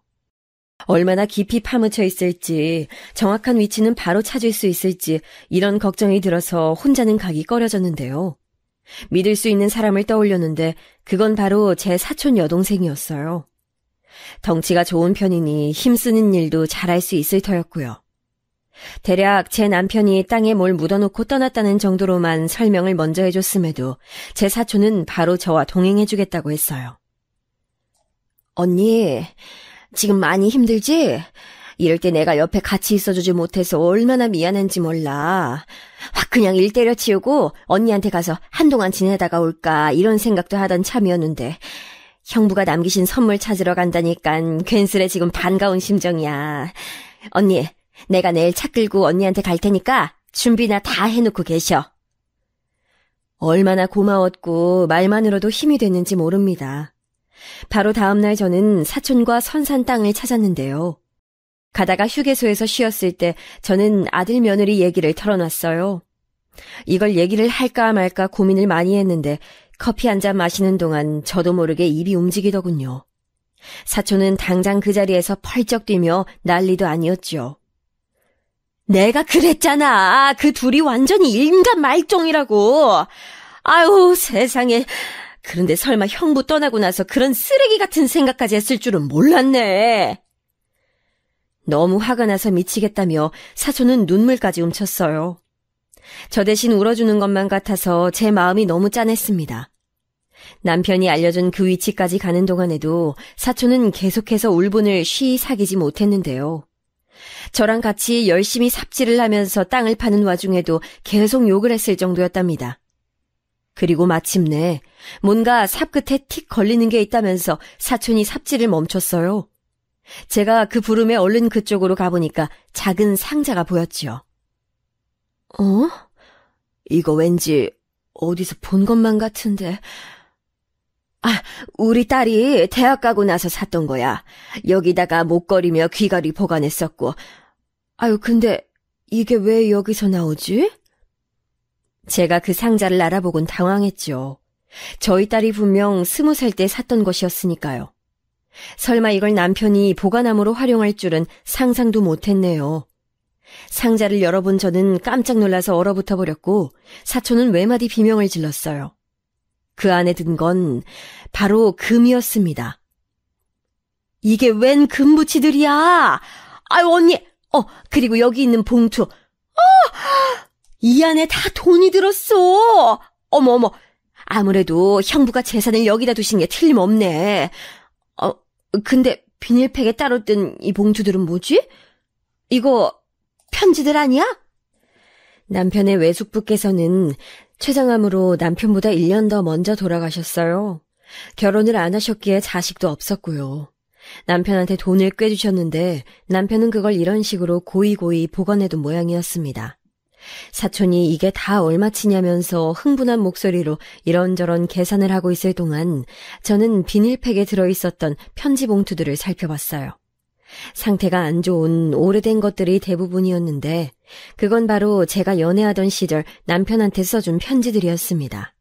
얼마나 깊이 파묻혀 있을지, 정확한 위치는 바로 찾을 수 있을지 이런 걱정이 들어서 혼자는 가기 꺼려졌는데요. 믿을 수 있는 사람을 떠올렸는데 그건 바로 제 사촌 여동생이었어요. 덩치가 좋은 편이니 힘쓰는 일도 잘할 수 있을 터였고요. 대략 제 남편이 땅에 뭘 묻어놓고 떠났다는 정도로만 설명을 먼저 해줬음에도 제 사촌은 바로 저와 동행해주겠다고 했어요. 언니, 지금 많이 힘들지? 이럴 때 내가 옆에 같이 있어주지 못해서 얼마나 미안한지 몰라. 확 그냥 일 때려치우고 언니한테 가서 한동안 지내다가 올까 이런 생각도 하던 참이었는데 형부가 남기신 선물 찾으러 간다니깐 괜스레 지금 반가운 심정이야. 언니, 내가 내일 차 끌고 언니한테 갈 테니까 준비나 다 해놓고 계셔. 얼마나 고마웠고 말만으로도 힘이 됐는지 모릅니다. 바로 다음날 저는 사촌과 선산 땅을 찾았는데요. 가다가 휴게소에서 쉬었을 때 저는 아들 며느리 얘기를 털어놨어요. 이걸 얘기를 할까 말까 고민을 많이 했는데 커피 한 잔 마시는 동안 저도 모르게 입이 움직이더군요. 사촌은 당장 그 자리에서 펄쩍 뛰며 난리도 아니었죠. 내가 그랬잖아. 그 둘이 완전히 인간 말종이라고. 아유 세상에. 그런데 설마 형부 떠나고 나서 그런 쓰레기 같은 생각까지 했을 줄은 몰랐네. 너무 화가 나서 미치겠다며 사촌은 눈물까지 훔쳤어요. 저 대신 울어주는 것만 같아서 제 마음이 너무 짠했습니다. 남편이 알려준 그 위치까지 가는 동안에도 사촌은 계속해서 울분을 쉬이 사귀지 못했는데요. 저랑 같이 열심히 삽질을 하면서 땅을 파는 와중에도 계속 욕을 했을 정도였답니다. 그리고 마침내 뭔가 삽 끝에 틱 걸리는 게 있다면서 사촌이 삽질을 멈췄어요. 제가 그 부름에 얼른 그쪽으로 가보니까 작은 상자가 보였지요. 이거 왠지 어디서 본 것만 같은데. 우리 딸이 대학 가고 나서 샀던 거야. 여기다가 목걸이며 귀걸이 보관했었고. 근데 이게 왜 여기서 나오지? 제가 그 상자를 알아보곤 당황했죠. 저희 딸이 분명 20살 때 샀던 것이었으니까요. 설마 이걸 남편이 보관함으로 활용할 줄은 상상도 못했네요. 상자를 열어본 저는 깜짝 놀라서 얼어붙어 버렸고 사촌은 외마디 비명을 질렀어요. 그 안에 든 건 바로 금이었습니다. 이게 웬 금부치들이야? 언니! 그리고 여기 있는 봉투. 이 안에 다 돈이 들었어! 어머. 아무래도 형부가 재산을 여기다 두신 게 틀림없네. 근데 비닐팩에 따로 뜬 이 봉투들은 뭐지? 이거 편지들 아니야? 남편의 외숙부께서는 췌장암으로 남편보다 1년 더 먼저 돌아가셨어요. 결혼을 안 하셨기에 자식도 없었고요. 남편한테 돈을 꽤 주셨는데 남편은 그걸 이런 식으로 고이고이 보관해둔 모양이었습니다. 사촌이 이게 다 얼마치냐면서 흥분한 목소리로 이런저런 계산을 하고 있을 동안 저는 비닐팩에 들어있었던 편지 봉투들을 살펴봤어요. 상태가 안 좋은 오래된 것들이 대부분이었는데 그건 바로 제가 연애하던 시절 남편한테 써준 편지들이었습니다.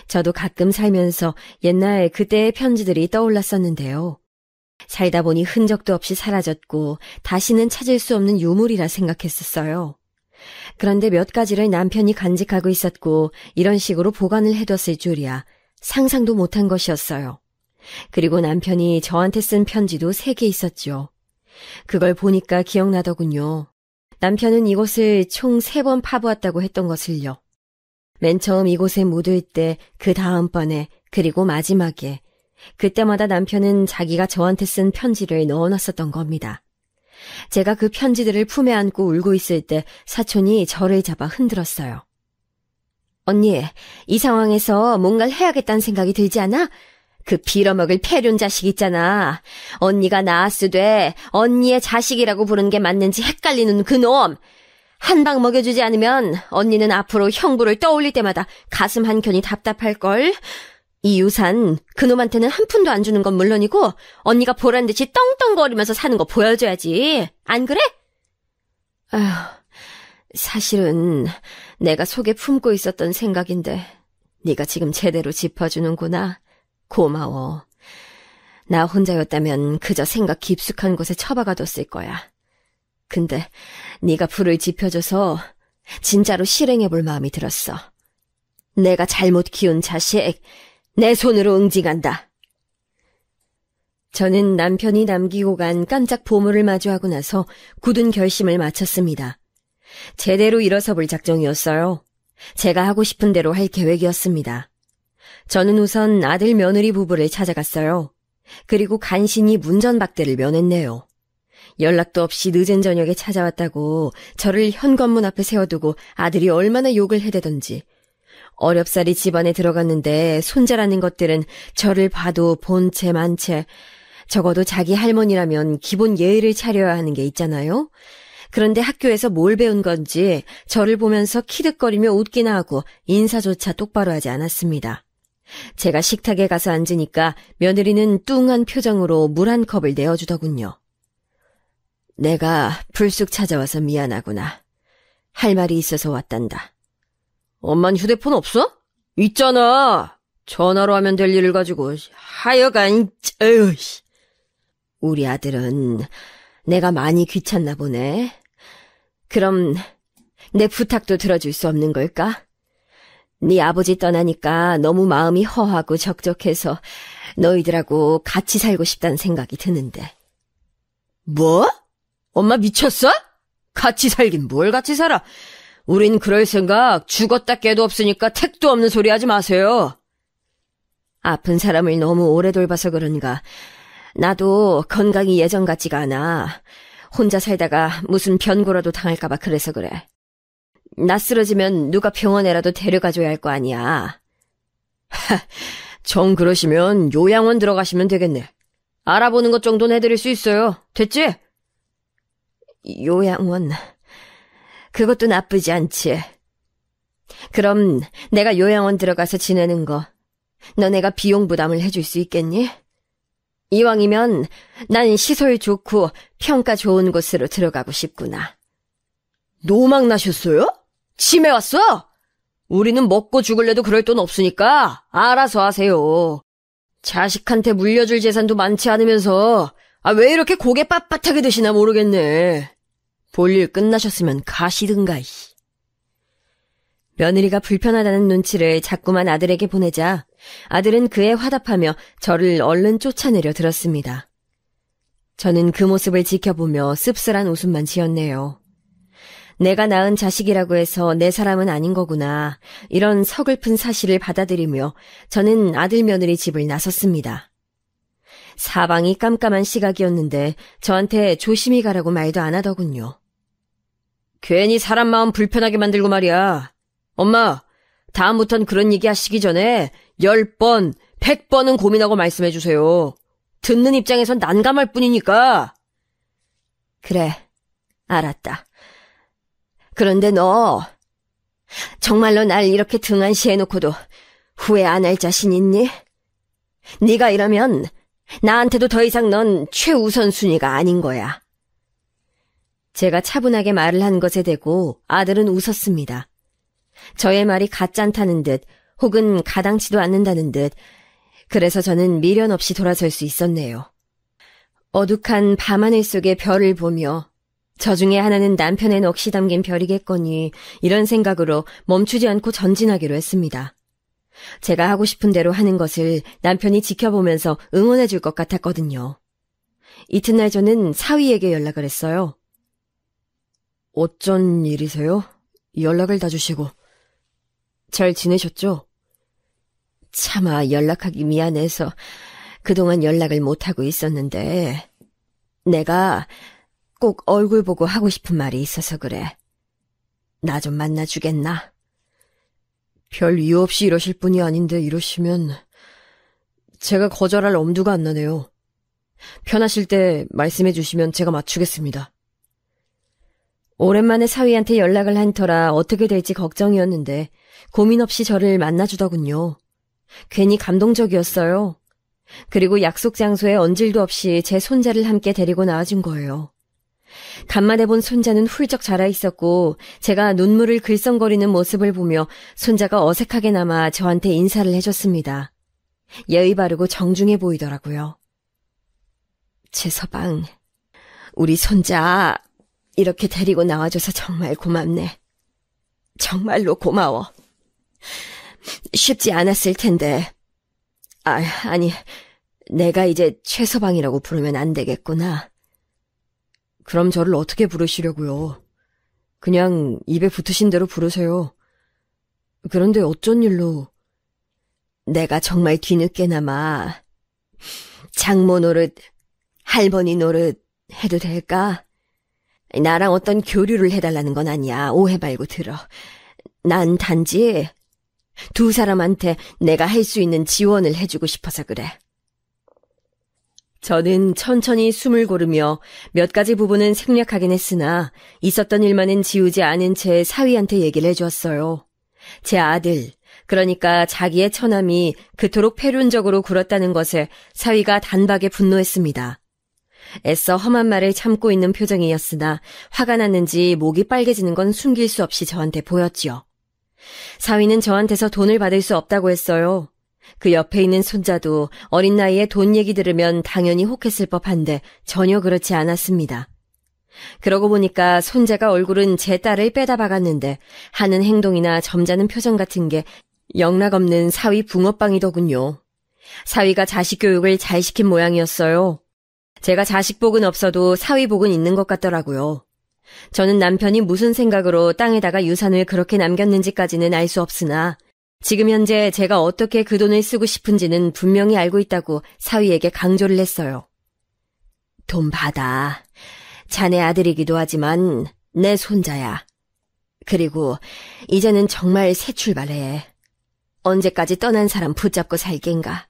저도 가끔 살면서 옛날 그때의 편지들이 떠올랐었는데요. 살다 보니 흔적도 없이 사라졌고 다시는 찾을 수 없는 유물이라 생각했었어요. 그런데 몇 가지를 남편이 간직하고 있었고 이런 식으로 보관을 해뒀을 줄이야 상상도 못한 것이었어요. 그리고 남편이 저한테 쓴 편지도 3개 있었죠. 그걸 보니까 기억나더군요. 남편은 이곳을 총 3번 파보았다고 했던 것을요. 맨 처음 이곳에 묻을 때, 그 다음번에, 그리고 마지막에 그때마다 남편은 자기가 저한테 쓴 편지를 넣어놨었던 겁니다. 제가 그 편지들을 품에 안고 울고 있을 때 사촌이 저를 잡아 흔들었어요. 언니, 이 상황에서 뭔가를 해야겠다는 생각이 들지 않아? 그 빌어먹을 폐륜 자식 있잖아. 언니가 낳았으되 언니의 자식이라고 부르는 게 맞는지 헷갈리는 그놈. 한 방 먹여주지 않으면 언니는 앞으로 형부를 떠올릴 때마다 가슴 한켠이 답답할걸. 이 유산 그놈한테는 한 푼도 안 주는 건 물론이고 언니가 보란듯이 떵떵거리면서 사는 거 보여줘야지. 안 그래? 사실은 내가 속에 품고 있었던 생각인데 네가 지금 제대로 짚어주는구나. 고마워. 나 혼자였다면 그저 생각 깊숙한 곳에 처박아뒀을 거야. 근데 네가 불을 지펴줘서 진짜로 실행해볼 마음이 들었어. 내가 잘못 키운 자식 내 손으로 응징한다. 저는 남편이 남기고 간 깜짝 보물을 마주하고 나서 굳은 결심을 마쳤습니다. 제대로 일어서볼 작정이었어요. 제가 하고 싶은 대로 할 계획이었습니다. 저는 우선 아들 며느리 부부를 찾아갔어요. 그리고 간신히 문전박대를 면했네요. 연락도 없이 늦은 저녁에 찾아왔다고 저를 현관문 앞에 세워두고 아들이 얼마나 욕을 해대던지. 어렵사리 집안에 들어갔는데 손자라는 것들은 저를 봐도 본체 만체, 적어도 자기 할머니라면 기본 예의를 차려야 하는 게 있잖아요. 그런데 학교에서 뭘 배운 건지 저를 보면서 키득거리며 웃기나 하고 인사조차 똑바로 하지 않았습니다. 제가 식탁에 가서 앉으니까 며느리는 뚱한 표정으로 물 한 컵을 내어주더군요. 내가 불쑥 찾아와서 미안하구나. 할 말이 있어서 왔단다. 엄만 휴대폰 없어? 있잖아. 전화로 하면 될 일을 가지고. 하여간, 에휴. 우리 아들은 내가 많이 귀찮나 보네. 그럼 내 부탁도 들어줄 수 없는 걸까? 네 아버지 떠나니까 너무 마음이 허하고 적적해서 너희들하고 같이 살고 싶다는 생각이 드는데. 뭐? 엄마 미쳤어? 같이 살긴 뭘 같이 살아? 우린 그럴 생각 죽었다 깨도 없으니까 택도 없는 소리 하지 마세요. 아픈 사람을 너무 오래 돌봐서 그런가. 나도 건강이 예전 같지가 않아. 혼자 살다가 무슨 변고라도 당할까봐 그래서 그래. 나 쓰러지면 누가 병원에라도 데려가줘야 할 거 아니야. 정 그러시면 요양원 들어가시면 되겠네. 알아보는 것 정도는 해드릴 수 있어요. 됐지? 요양원... 그것도 나쁘지 않지. 그럼 내가 요양원 들어가서 지내는 거 너네가 비용 부담을 해줄 수 있겠니? 이왕이면 난 시설 좋고 평가 좋은 곳으로 들어가고 싶구나. 노망 나셨어요? 치매 왔어? 우리는 먹고 죽을래도 그럴 돈 없으니까 알아서 하세요. 자식한테 물려줄 재산도 많지 않으면서 왜 이렇게 고개 빳빳하게 드시나 모르겠네. 볼일 끝나셨으면 가시든가. 며느리가 불편하다는 눈치를 자꾸만 아들에게 보내자 아들은 그에 화답하며 저를 얼른 쫓아내려 들었습니다. 저는 그 모습을 지켜보며 씁쓸한 웃음만 지었네요. 내가 낳은 자식이라고 해서 내 사람은 아닌 거구나. 이런 서글픈 사실을 받아들이며 저는 아들 며느리 집을 나섰습니다. 사방이 깜깜한 시각이었는데 저한테 조심히 가라고 말도 안 하더군요. 괜히 사람 마음 불편하게 만들고 말이야. 엄마, 다음부턴 그런 얘기 하시기 전에 10번, 100번은 고민하고 말씀해주세요. 듣는 입장에선 난감할 뿐이니까. 그래, 알았다. 그런데 너 정말로 날 이렇게 등한시해놓고도 후회 안 할 자신 있니? 네가 이러면 나한테도 더 이상 넌 최우선순위가 아닌 거야. 제가 차분하게 말을 한 것에 대고 아들은 웃었습니다. 저의 말이 가짠다는 듯 혹은 가당치도 않는다는 듯. 그래서 저는 미련 없이 돌아설 수 있었네요. 어둑한 밤하늘 속의 별을 보며 저 중에 하나는 남편의 넋이 담긴 별이겠거니 이런 생각으로 멈추지 않고 전진하기로 했습니다. 제가 하고 싶은 대로 하는 것을 남편이 지켜보면서 응원해 줄 것 같았거든요. 이튿날 저는 사위에게 연락을 했어요. 어쩐 일이세요? 연락을 다 주시고. 잘 지내셨죠? 차마 연락하기 미안해서 그동안 연락을 못하고 있었는데 내가 꼭 얼굴 보고 하고 싶은 말이 있어서 그래. 나 좀 만나주겠나? 별 이유 없이 이러실 분이 아닌데 이러시면 제가 거절할 엄두가 안 나네요. 편하실 때 말씀해 주시면 제가 맞추겠습니다. 오랜만에 사위한테 연락을 한 터라 어떻게 될지 걱정이었는데 고민 없이 저를 만나주더군요. 괜히 감동적이었어요. 그리고 약속 장소에 얹을도 없이 제 손자를 함께 데리고 나와준 거예요. 간만에 본 손자는 훌쩍 자라 있었고 제가 눈물을 글썽거리는 모습을 보며 손자가 어색하게나마 저한테 인사를 해줬습니다. 예의 바르고 정중해 보이더라고요. 최서방, 우리 손자 이렇게 데리고 나와줘서 정말 고맙네. 정말로 고마워. 쉽지 않았을 텐데. 아니, 내가 이제 최서방이라고 부르면 안 되겠구나. 그럼 저를 어떻게 부르시려고요? 그냥 입에 붙으신 대로 부르세요. 그런데 어쩐 일로? 내가 정말 뒤늦게나마 장모 노릇, 할머니 노릇, 해도 될까? 나랑 어떤 교류를 해달라는 건 아니야. 오해 말고 들어. 난 단지 두 사람한테 내가 할 수 있는 지원을 해주고 싶어서 그래. 저는 천천히 숨을 고르며 몇 가지 부분은 생략하긴 했으나 있었던 일만은 지우지 않은 채 사위한테 얘기를 해주었어요. 제 아들, 그러니까 자기의 처남이 그토록 패륜적으로 굴었다는 것에 사위가 단박에 분노했습니다. 애써 험한 말을 참고 있는 표정이었으나 화가 났는지 목이 빨개지는 건 숨길 수 없이 저한테 보였지요. 사위는 저한테서 돈을 받을 수 없다고 했어요. 그 옆에 있는 손자도 어린 나이에 돈 얘기 들으면 당연히 혹했을 법한데 전혀 그렇지 않았습니다. 그러고 보니까 손자가 얼굴은 제 딸을 빼다 박았는데 하는 행동이나 점잖은 표정 같은 게 영락없는 사위 붕어빵이더군요. 사위가 자식 교육을 잘 시킨 모양이었어요. 제가 자식 복은 없어도 사위 복은 있는 것 같더라고요. 저는 남편이 무슨 생각으로 땅에다가 유산을 그렇게 남겼는지까지는 알 수 없으나 지금 현재 제가 어떻게 그 돈을 쓰고 싶은지는 분명히 알고 있다고 사위에게 강조를 했어요. 돈 받아. 자네 아들이기도 하지만 내 손자야. 그리고 이제는 정말 새 출발해. 언제까지 떠난 사람 붙잡고 살겐가.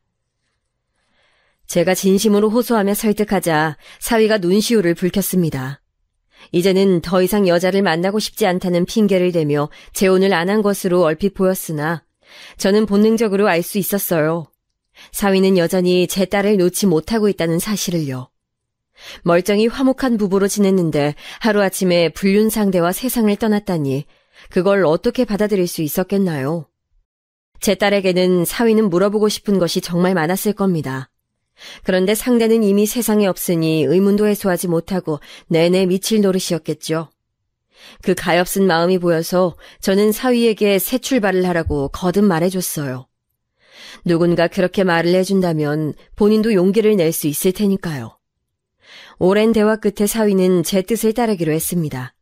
제가 진심으로 호소하며 설득하자 사위가 눈시울을 붉혔습니다. 이제는 더 이상 여자를 만나고 싶지 않다는 핑계를 대며 재혼을 안 한 것으로 얼핏 보였으나 저는 본능적으로 알 수 있었어요. 사위는 여전히 제 딸을 놓지 못하고 있다는 사실을요. 멀쩡히 화목한 부부로 지냈는데 하루아침에 불륜 상대와 세상을 떠났다니 그걸 어떻게 받아들일 수 있었겠나요? 제 딸에게는 사위는 물어보고 싶은 것이 정말 많았을 겁니다. 그런데 상대는 이미 세상에 없으니 의문도 해소하지 못하고 내내 미칠 노릇이었겠죠. 그 가엾은 마음이 보여서 저는 사위에게 새 출발을 하라고 거듭 말해줬어요. 누군가 그렇게 말을 해준다면 본인도 용기를 낼 수 있을 테니까요. 오랜 대화 끝에 사위는 제 뜻을 따르기로 했습니다.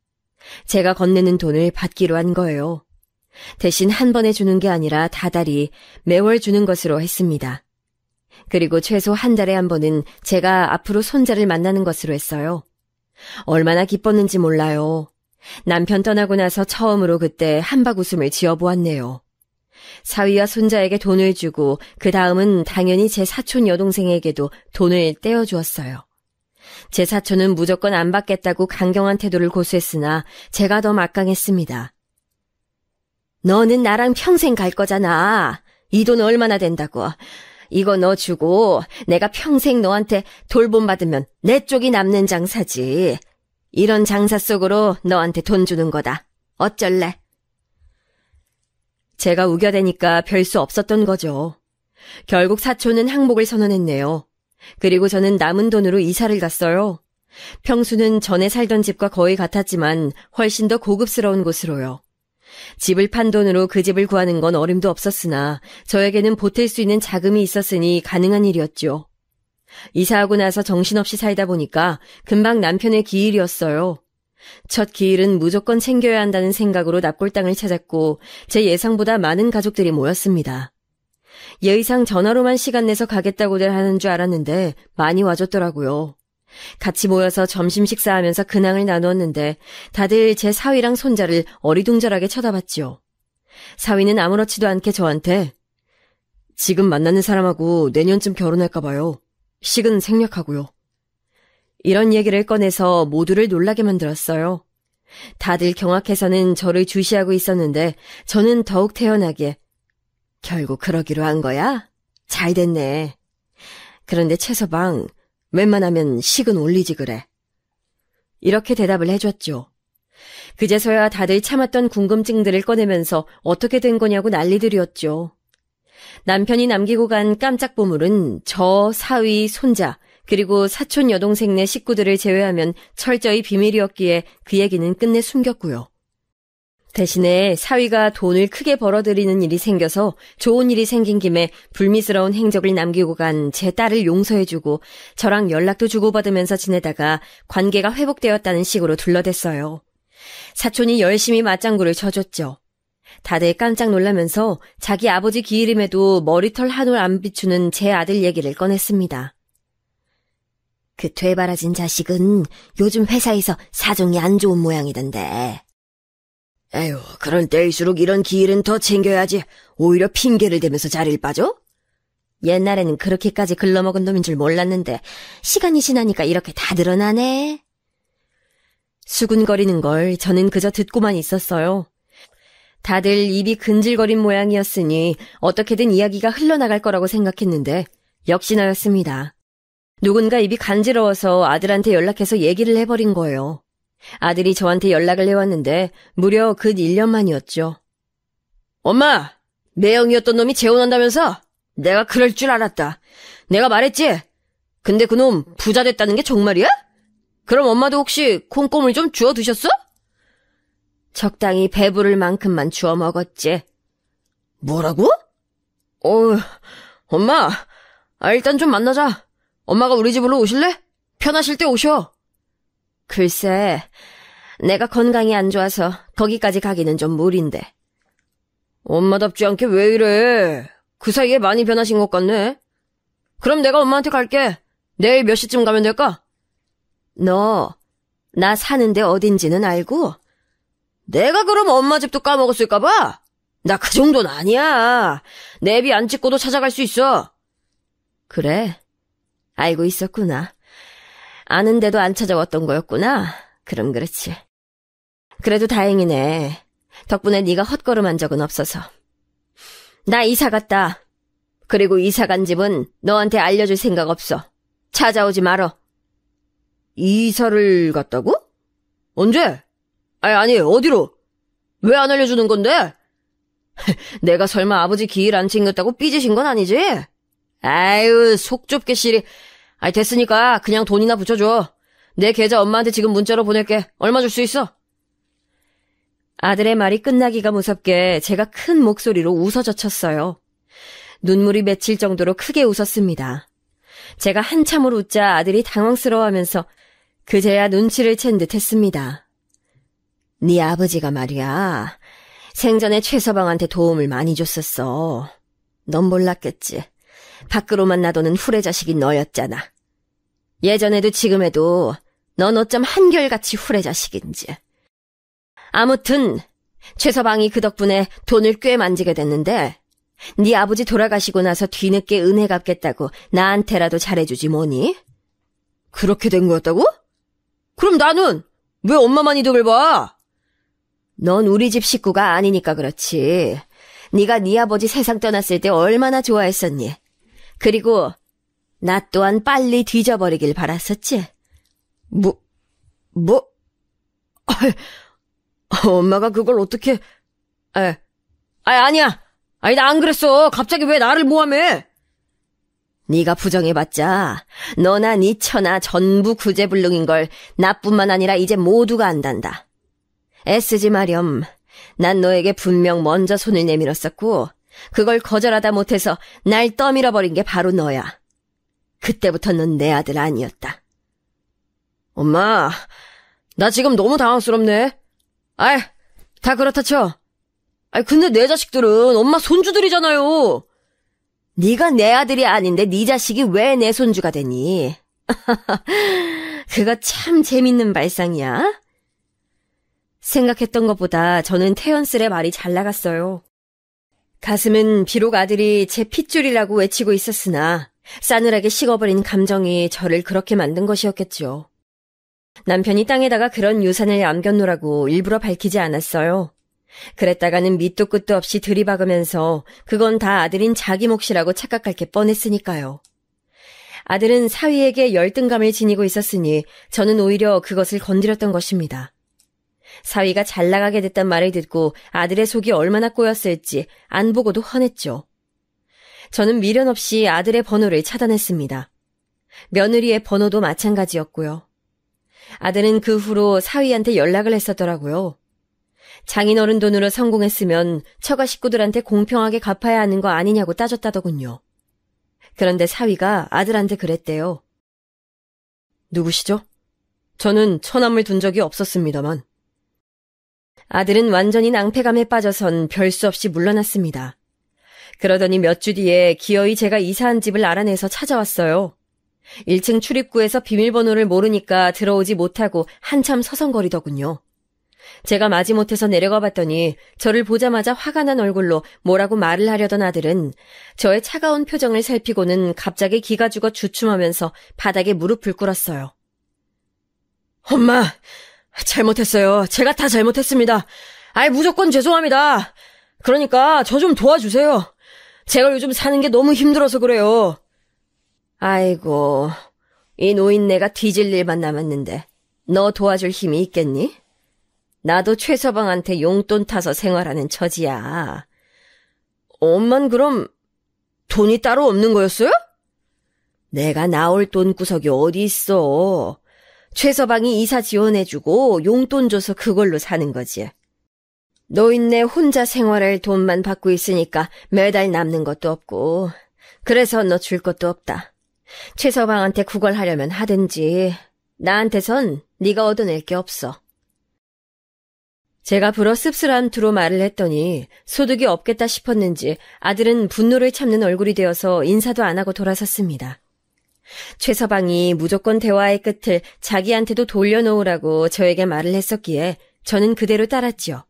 제가 건네는 돈을 받기로 한 거예요. 대신 한 번에 주는 게 아니라 다달이 매월 주는 것으로 했습니다. 그리고 최소 한 달에 한 번은 제가 앞으로 손자를 만나는 것으로 했어요. 얼마나 기뻤는지 몰라요. 남편 떠나고 나서 처음으로 그때 한박 웃음을 지어보았네요. 사위와 손자에게 돈을 주고 그 다음은 당연히 제 사촌 여동생에게도 돈을 떼어주었어요. 제 사촌은 무조건 안 받겠다고 강경한 태도를 고수했으나 제가 더 막강했습니다. 너는 나랑 평생 갈 거잖아. 이 돈 얼마나 된다고. 이거 너 주고 내가 평생 너한테 돌봄 받으면 내 쪽이 남는 장사지. 이런 장사 속으로 너한테 돈 주는 거다. 어쩔래? 제가 우겨대니까 별 수 없었던 거죠. 결국 사촌은 항복을 선언했네요. 그리고 저는 남은 돈으로 이사를 갔어요. 평수는 전에 살던 집과 거의 같았지만 훨씬 더 고급스러운 곳으로요. 집을 판 돈으로 그 집을 구하는 건 어림도 없었으나 저에게는 보탤 수 있는 자금이 있었으니 가능한 일이었죠. 이사하고 나서 정신없이 살다 보니까 금방 남편의 기일이었어요. 첫 기일은 무조건 챙겨야 한다는 생각으로 납골당을 찾았고 제 예상보다 많은 가족들이 모였습니다. 예의상 전화로만 시간 내서 가겠다고들 하는 줄 알았는데 많이 와줬더라고요. 같이 모여서 점심 식사하면서 근황을 나누었는데 다들 제 사위랑 손자를 어리둥절하게 쳐다봤지요. 사위는 아무렇지도 않게 저한테 지금 만나는 사람하고 내년쯤 결혼할까 봐요. 식은 생략하고요. 이런 얘기를 꺼내서 모두를 놀라게 만들었어요. 다들 경악해서는 저를 주시하고 있었는데 저는 더욱 태연하게 결국 그러기로 한 거야? 잘 됐네. 그런데 최서방 웬만하면 식은 올리지 그래. 이렇게 대답을 해줬죠. 그제서야 다들 참았던 궁금증들을 꺼내면서 어떻게 된 거냐고 난리들이었죠. 남편이 남기고 간 깜짝 보물은 저, 사위, 손자, 그리고 사촌 여동생네 식구들을 제외하면 철저히 비밀이었기에 그 얘기는 끝내 숨겼고요. 대신에 사위가 돈을 크게 벌어들이는 일이 생겨서 좋은 일이 생긴 김에 불미스러운 행적을 남기고 간 제 딸을 용서해주고 저랑 연락도 주고받으면서 지내다가 관계가 회복되었다는 식으로 둘러댔어요. 사촌이 열심히 맞장구를 쳐줬죠. 다들 깜짝 놀라면서 자기 아버지 기일임에도 머리털 한 올 안 비추는 제 아들 얘기를 꺼냈습니다. 그 되바라진 자식은 요즘 회사에서 사정이 안 좋은 모양이던데. 에휴, 그런 때일수록 이런 기일은 더 챙겨야지. 오히려 핑계를 대면서 자리를 빠져? 옛날에는 그렇게까지 글러먹은 놈인 줄 몰랐는데 시간이 지나니까 이렇게 다 드러나네. 수군거리는 걸 저는 그저 듣고만 있었어요. 다들 입이 근질거린 모양이었으니 어떻게든 이야기가 흘러나갈 거라고 생각했는데 역시나였습니다. 누군가 입이 간지러워서 아들한테 연락해서 얘기를 해버린 거예요. 아들이 저한테 연락을 해왔는데 무려 근 1년 만이었죠. 엄마! 매형이었던 놈이 재혼한다면서? 내가 그럴 줄 알았다. 내가 말했지? 근데 그놈 부자 됐다는 게 정말이야? 그럼 엄마도 혹시 콩고물 좀 주워 드셨어? 적당히 배부를 만큼만 주워 먹었지. 뭐라고? 엄마, 일단 좀 만나자. 엄마가 우리 집으로 오실래? 편하실 때 오셔. 글쎄, 내가 건강이 안 좋아서 거기까지 가기는 좀 무리인데. 엄마답지 않게 왜 이래? 그 사이에 많이 변하신 것 같네. 그럼 내가 엄마한테 갈게. 내일 몇 시쯤 가면 될까? 너, 나 사는데 어딘지는 알고? 내가 그럼 엄마 집도 까먹었을까봐? 나 그 정도는 아니야. 내비 안 찍고도 찾아갈 수 있어. 그래, 알고 있었구나. 아는데도 안 찾아왔던 거였구나. 그럼 그렇지. 그래도 다행이네. 덕분에 네가 헛걸음한 적은 없어서. 나 이사 갔다. 그리고 이사 간 집은 너한테 알려줄 생각 없어. 찾아오지 말어. 이사를 갔다고? 언제? 아니, 어디로? 왜 안 알려주는 건데? 내가 설마 아버지 기일 안 챙겼다고 삐지신 건 아니지? 아유, 속 좁게 시리. 됐으니까 그냥 돈이나 붙여줘. 내 계좌 엄마한테 지금 문자로 보낼게. 얼마 줄 수 있어? 아들의 말이 끝나기가 무섭게 제가 큰 목소리로 웃어젖혔어요. 눈물이 맺힐 정도로 크게 웃었습니다. 제가 한참을 웃자 아들이 당황스러워하면서 그제야 눈치를 챈 듯 했습니다. 네 아버지가 말이야, 생전에 최서방한테 도움을 많이 줬었어. 넌 몰랐겠지. 밖으로만 놔두는 후레자식이 너였잖아. 예전에도 지금에도 넌 어쩜 한결같이 후레자식인지. 아무튼 최서방이 그 덕분에 돈을 꽤 만지게 됐는데 네 아버지 돌아가시고 나서 뒤늦게 은혜 갚겠다고 나한테라도 잘해주지 뭐니? 그렇게 된 거였다고? 그럼 나는 왜 엄마만 이득을 봐? 넌 우리 집 식구가 아니니까 그렇지. 네가 네 아버지 세상 떠났을 때 얼마나 좋아했었니? 그리고 나 또한 빨리 뒤져버리길 바랐었지. 뭐? 엄마가 그걸 어떻게... 아니야. 나 안 그랬어. 갑자기 왜 나를 모함해? 네가 부정해봤자 너나 네 처나 전부 구제불능인 걸 나뿐만 아니라 이제 모두가 안단다. 애쓰지 마렴. 난 너에게 분명 먼저 손을 내밀었었고 그걸 거절하다 못해서 날 떠밀어버린 게 바로 너야. 그때부터 넌 내 아들 아니었다. 엄마, 나 지금 너무 당황스럽네. 다 그렇다 쳐. 근데 내 자식들은 엄마 손주들이잖아요. 네가 내 아들이 아닌데 네 자식이 왜 내 손주가 되니? 그거 참 재밌는 발상이야. 생각했던 것보다 저는 태연슬의 말이 잘 나갔어요. 가슴은 비록 아들이 제 핏줄이라고 외치고 있었으나 싸늘하게 식어버린 감정이 저를 그렇게 만든 것이었겠죠. 남편이 땅에다가 그런 유산을 남겨놓으라고 일부러 밝히지 않았어요. 그랬다가는 밑도 끝도 없이 들이박으면서 그건 다 아들인 자기 몫이라고 착각할 게 뻔했으니까요. 아들은 사위에게 열등감을 지니고 있었으니 저는 오히려 그것을 건드렸던 것입니다. 사위가 잘 나가게 됐단 말을 듣고 아들의 속이 얼마나 꼬였을지 안 보고도 화냈죠. 저는 미련 없이 아들의 번호를 차단했습니다. 며느리의 번호도 마찬가지였고요. 아들은 그 후로 사위한테 연락을 했었더라고요. 장인어른 돈으로 성공했으면 처가 식구들한테 공평하게 갚아야 하는 거 아니냐고 따졌다더군요. 그런데 사위가 아들한테 그랬대요. 누구시죠? 저는 처남을 둔 적이 없었습니다만. 아들은 완전히 낭패감에 빠져선 별 수 없이 물러났습니다. 그러더니 몇 주 뒤에 기어이 제가 이사한 집을 알아내서 찾아왔어요. 1층 출입구에서 비밀번호를 모르니까 들어오지 못하고 한참 서성거리더군요. 제가 마지못해서 내려가 봤더니 저를 보자마자 화가 난 얼굴로 뭐라고 말을 하려던 아들은 저의 차가운 표정을 살피고는 갑자기 기가 죽어 주춤하면서 바닥에 무릎을 꿇었어요. 엄마, 잘못했어요. 제가 다 잘못했습니다. 무조건 죄송합니다. 그러니까 저 좀 도와주세요. 제가 요즘 사는 게 너무 힘들어서 그래요. 아이고, 이 노인네가 뒤질 일만 남았는데 너 도와줄 힘이 있겠니? 나도 최서방한테 용돈 타서 생활하는 처지야. 엄만 그럼 돈이 따로 없는 거였어요? 내가 나올 돈구석이 어디 있어. 최서방이 이사 지원해주고 용돈 줘서 그걸로 사는 거지. 노인네 혼자 생활할 돈만 받고 있으니까 매달 남는 것도 없고 그래서 너 줄 것도 없다. 최서방한테 구걸하려면 하든지 나한테선 네가 얻어낼 게 없어. 제가 불어 씁쓸한 투로 말을 했더니 소득이 없겠다 싶었는지 아들은 분노를 참는 얼굴이 되어서 인사도 안 하고 돌아섰습니다. 최서방이 무조건 대화의 끝을 자기한테도 돌려놓으라고 저에게 말을 했었기에 저는 그대로 따랐지요.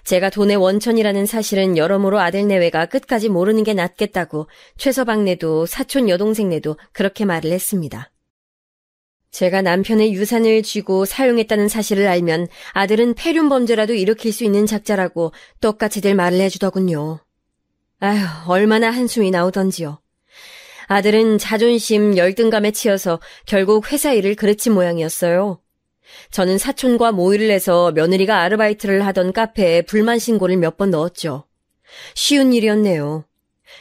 제가 돈의 원천이라는 사실은 여러모로 아들 내외가 끝까지 모르는 게 낫겠다고 최서방네도 사촌 여동생네도 그렇게 말을 했습니다. 제가 남편의 유산을 쥐고 사용했다는 사실을 알면 아들은 폐륜범죄라도 일으킬 수 있는 작자라고 똑같이들 말을 해주더군요. 아휴, 얼마나 한숨이 나오던지요. 아들은 자존심, 열등감에 치여서 결국 회사 일을 그르친 모양이었어요. 저는 사촌과 모의를 해서 며느리가 아르바이트를 하던 카페에 불만 신고를 몇 번 넣었죠. 쉬운 일이었네요.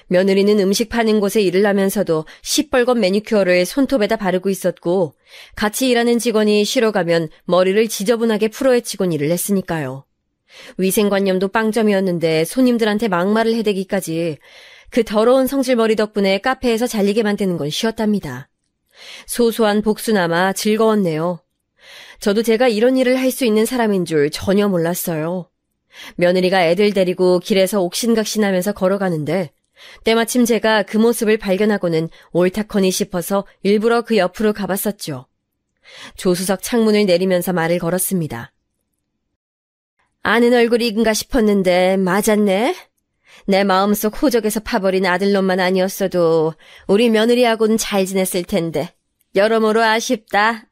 며느리는 음식 파는 곳에 일을 하면서도 시뻘건 매니큐어를 손톱에다 바르고 있었고 같이 일하는 직원이 쉬러 가면 머리를 지저분하게 풀어헤치곤 일을 했으니까요. 위생관념도 빵점이었는데 손님들한테 막말을 해대기까지 그 더러운 성질머리 덕분에 카페에서 잘리게 만드는 건 쉬웠답니다. 소소한 복수나마 즐거웠네요. 저도 제가 이런 일을 할 수 있는 사람인 줄 전혀 몰랐어요. 며느리가 애들 데리고 길에서 옥신각신하면서 걸어가는데 때마침 제가 그 모습을 발견하고는 옳다커니 싶어서 일부러 그 옆으로 가봤었죠. 조수석 창문을 내리면서 말을 걸었습니다. 아는 얼굴인가 싶었는데 맞았네. 내 마음속 호적에서 파버린 아들놈만 아니었어도 우리 며느리하고는 잘 지냈을 텐데 여러모로 아쉽다.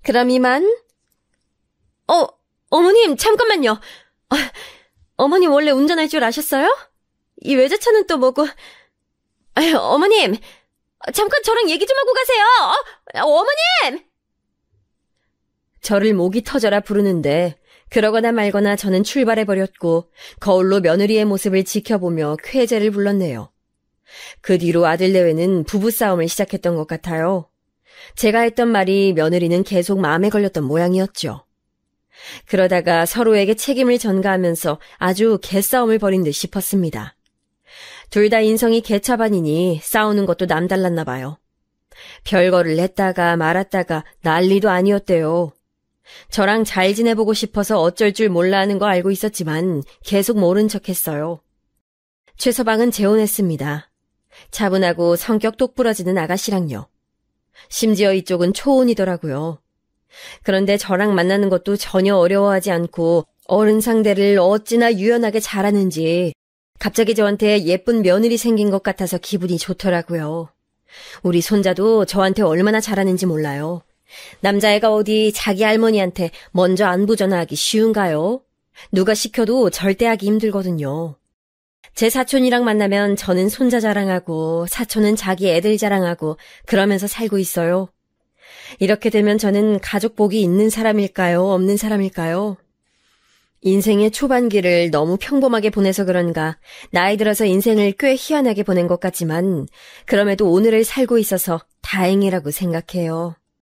그럼 이만? 어머님 잠깐만요. 어머님 원래 운전할 줄 아셨어요? 이 외제차는 또 뭐고? 어머님 잠깐 저랑 얘기 좀 하고 가세요. 어머님! 저를 목이 터져라 부르는데 그러거나 말거나 저는 출발해버렸고 거울로 며느리의 모습을 지켜보며 쾌재를 불렀네요. 그 뒤로 아들 내외는 부부싸움을 시작했던 것 같아요. 제가 했던 말이 며느리는 계속 마음에 걸렸던 모양이었죠. 그러다가 서로에게 책임을 전가하면서 아주 개싸움을 벌인 듯 싶었습니다. 둘 다 인성이 개차반이니 싸우는 것도 남달랐나 봐요. 별거를 했다가 말았다가 난리도 아니었대요. 저랑 잘 지내보고 싶어서 어쩔 줄 몰라 하는 거 알고 있었지만 계속 모른 척했어요. 최서방은 재혼했습니다. 차분하고 성격 똑부러지는 아가씨랑요. 심지어 이쪽은 초혼이더라고요. 그런데 저랑 만나는 것도 전혀 어려워하지 않고 어른 상대를 어찌나 유연하게 잘하는지 갑자기 저한테 예쁜 며느리 생긴 것 같아서 기분이 좋더라고요. 우리 손자도 저한테 얼마나 잘하는지 몰라요. 남자애가 어디 자기 할머니한테 먼저 안부 전화하기 쉬운가요? 누가 시켜도 절대 하기 힘들거든요. 제 사촌이랑 만나면 저는 손자 자랑하고 사촌은 자기 애들 자랑하고 그러면서 살고 있어요. 이렇게 되면 저는 가족 복이 있는 사람일까요? 없는 사람일까요? 인생의 초반기를 너무 평범하게 보내서 그런가 나이 들어서 인생을 꽤 희한하게 보낸 것 같지만 그럼에도 오늘을 살고 있어서 다행이라고 생각해요.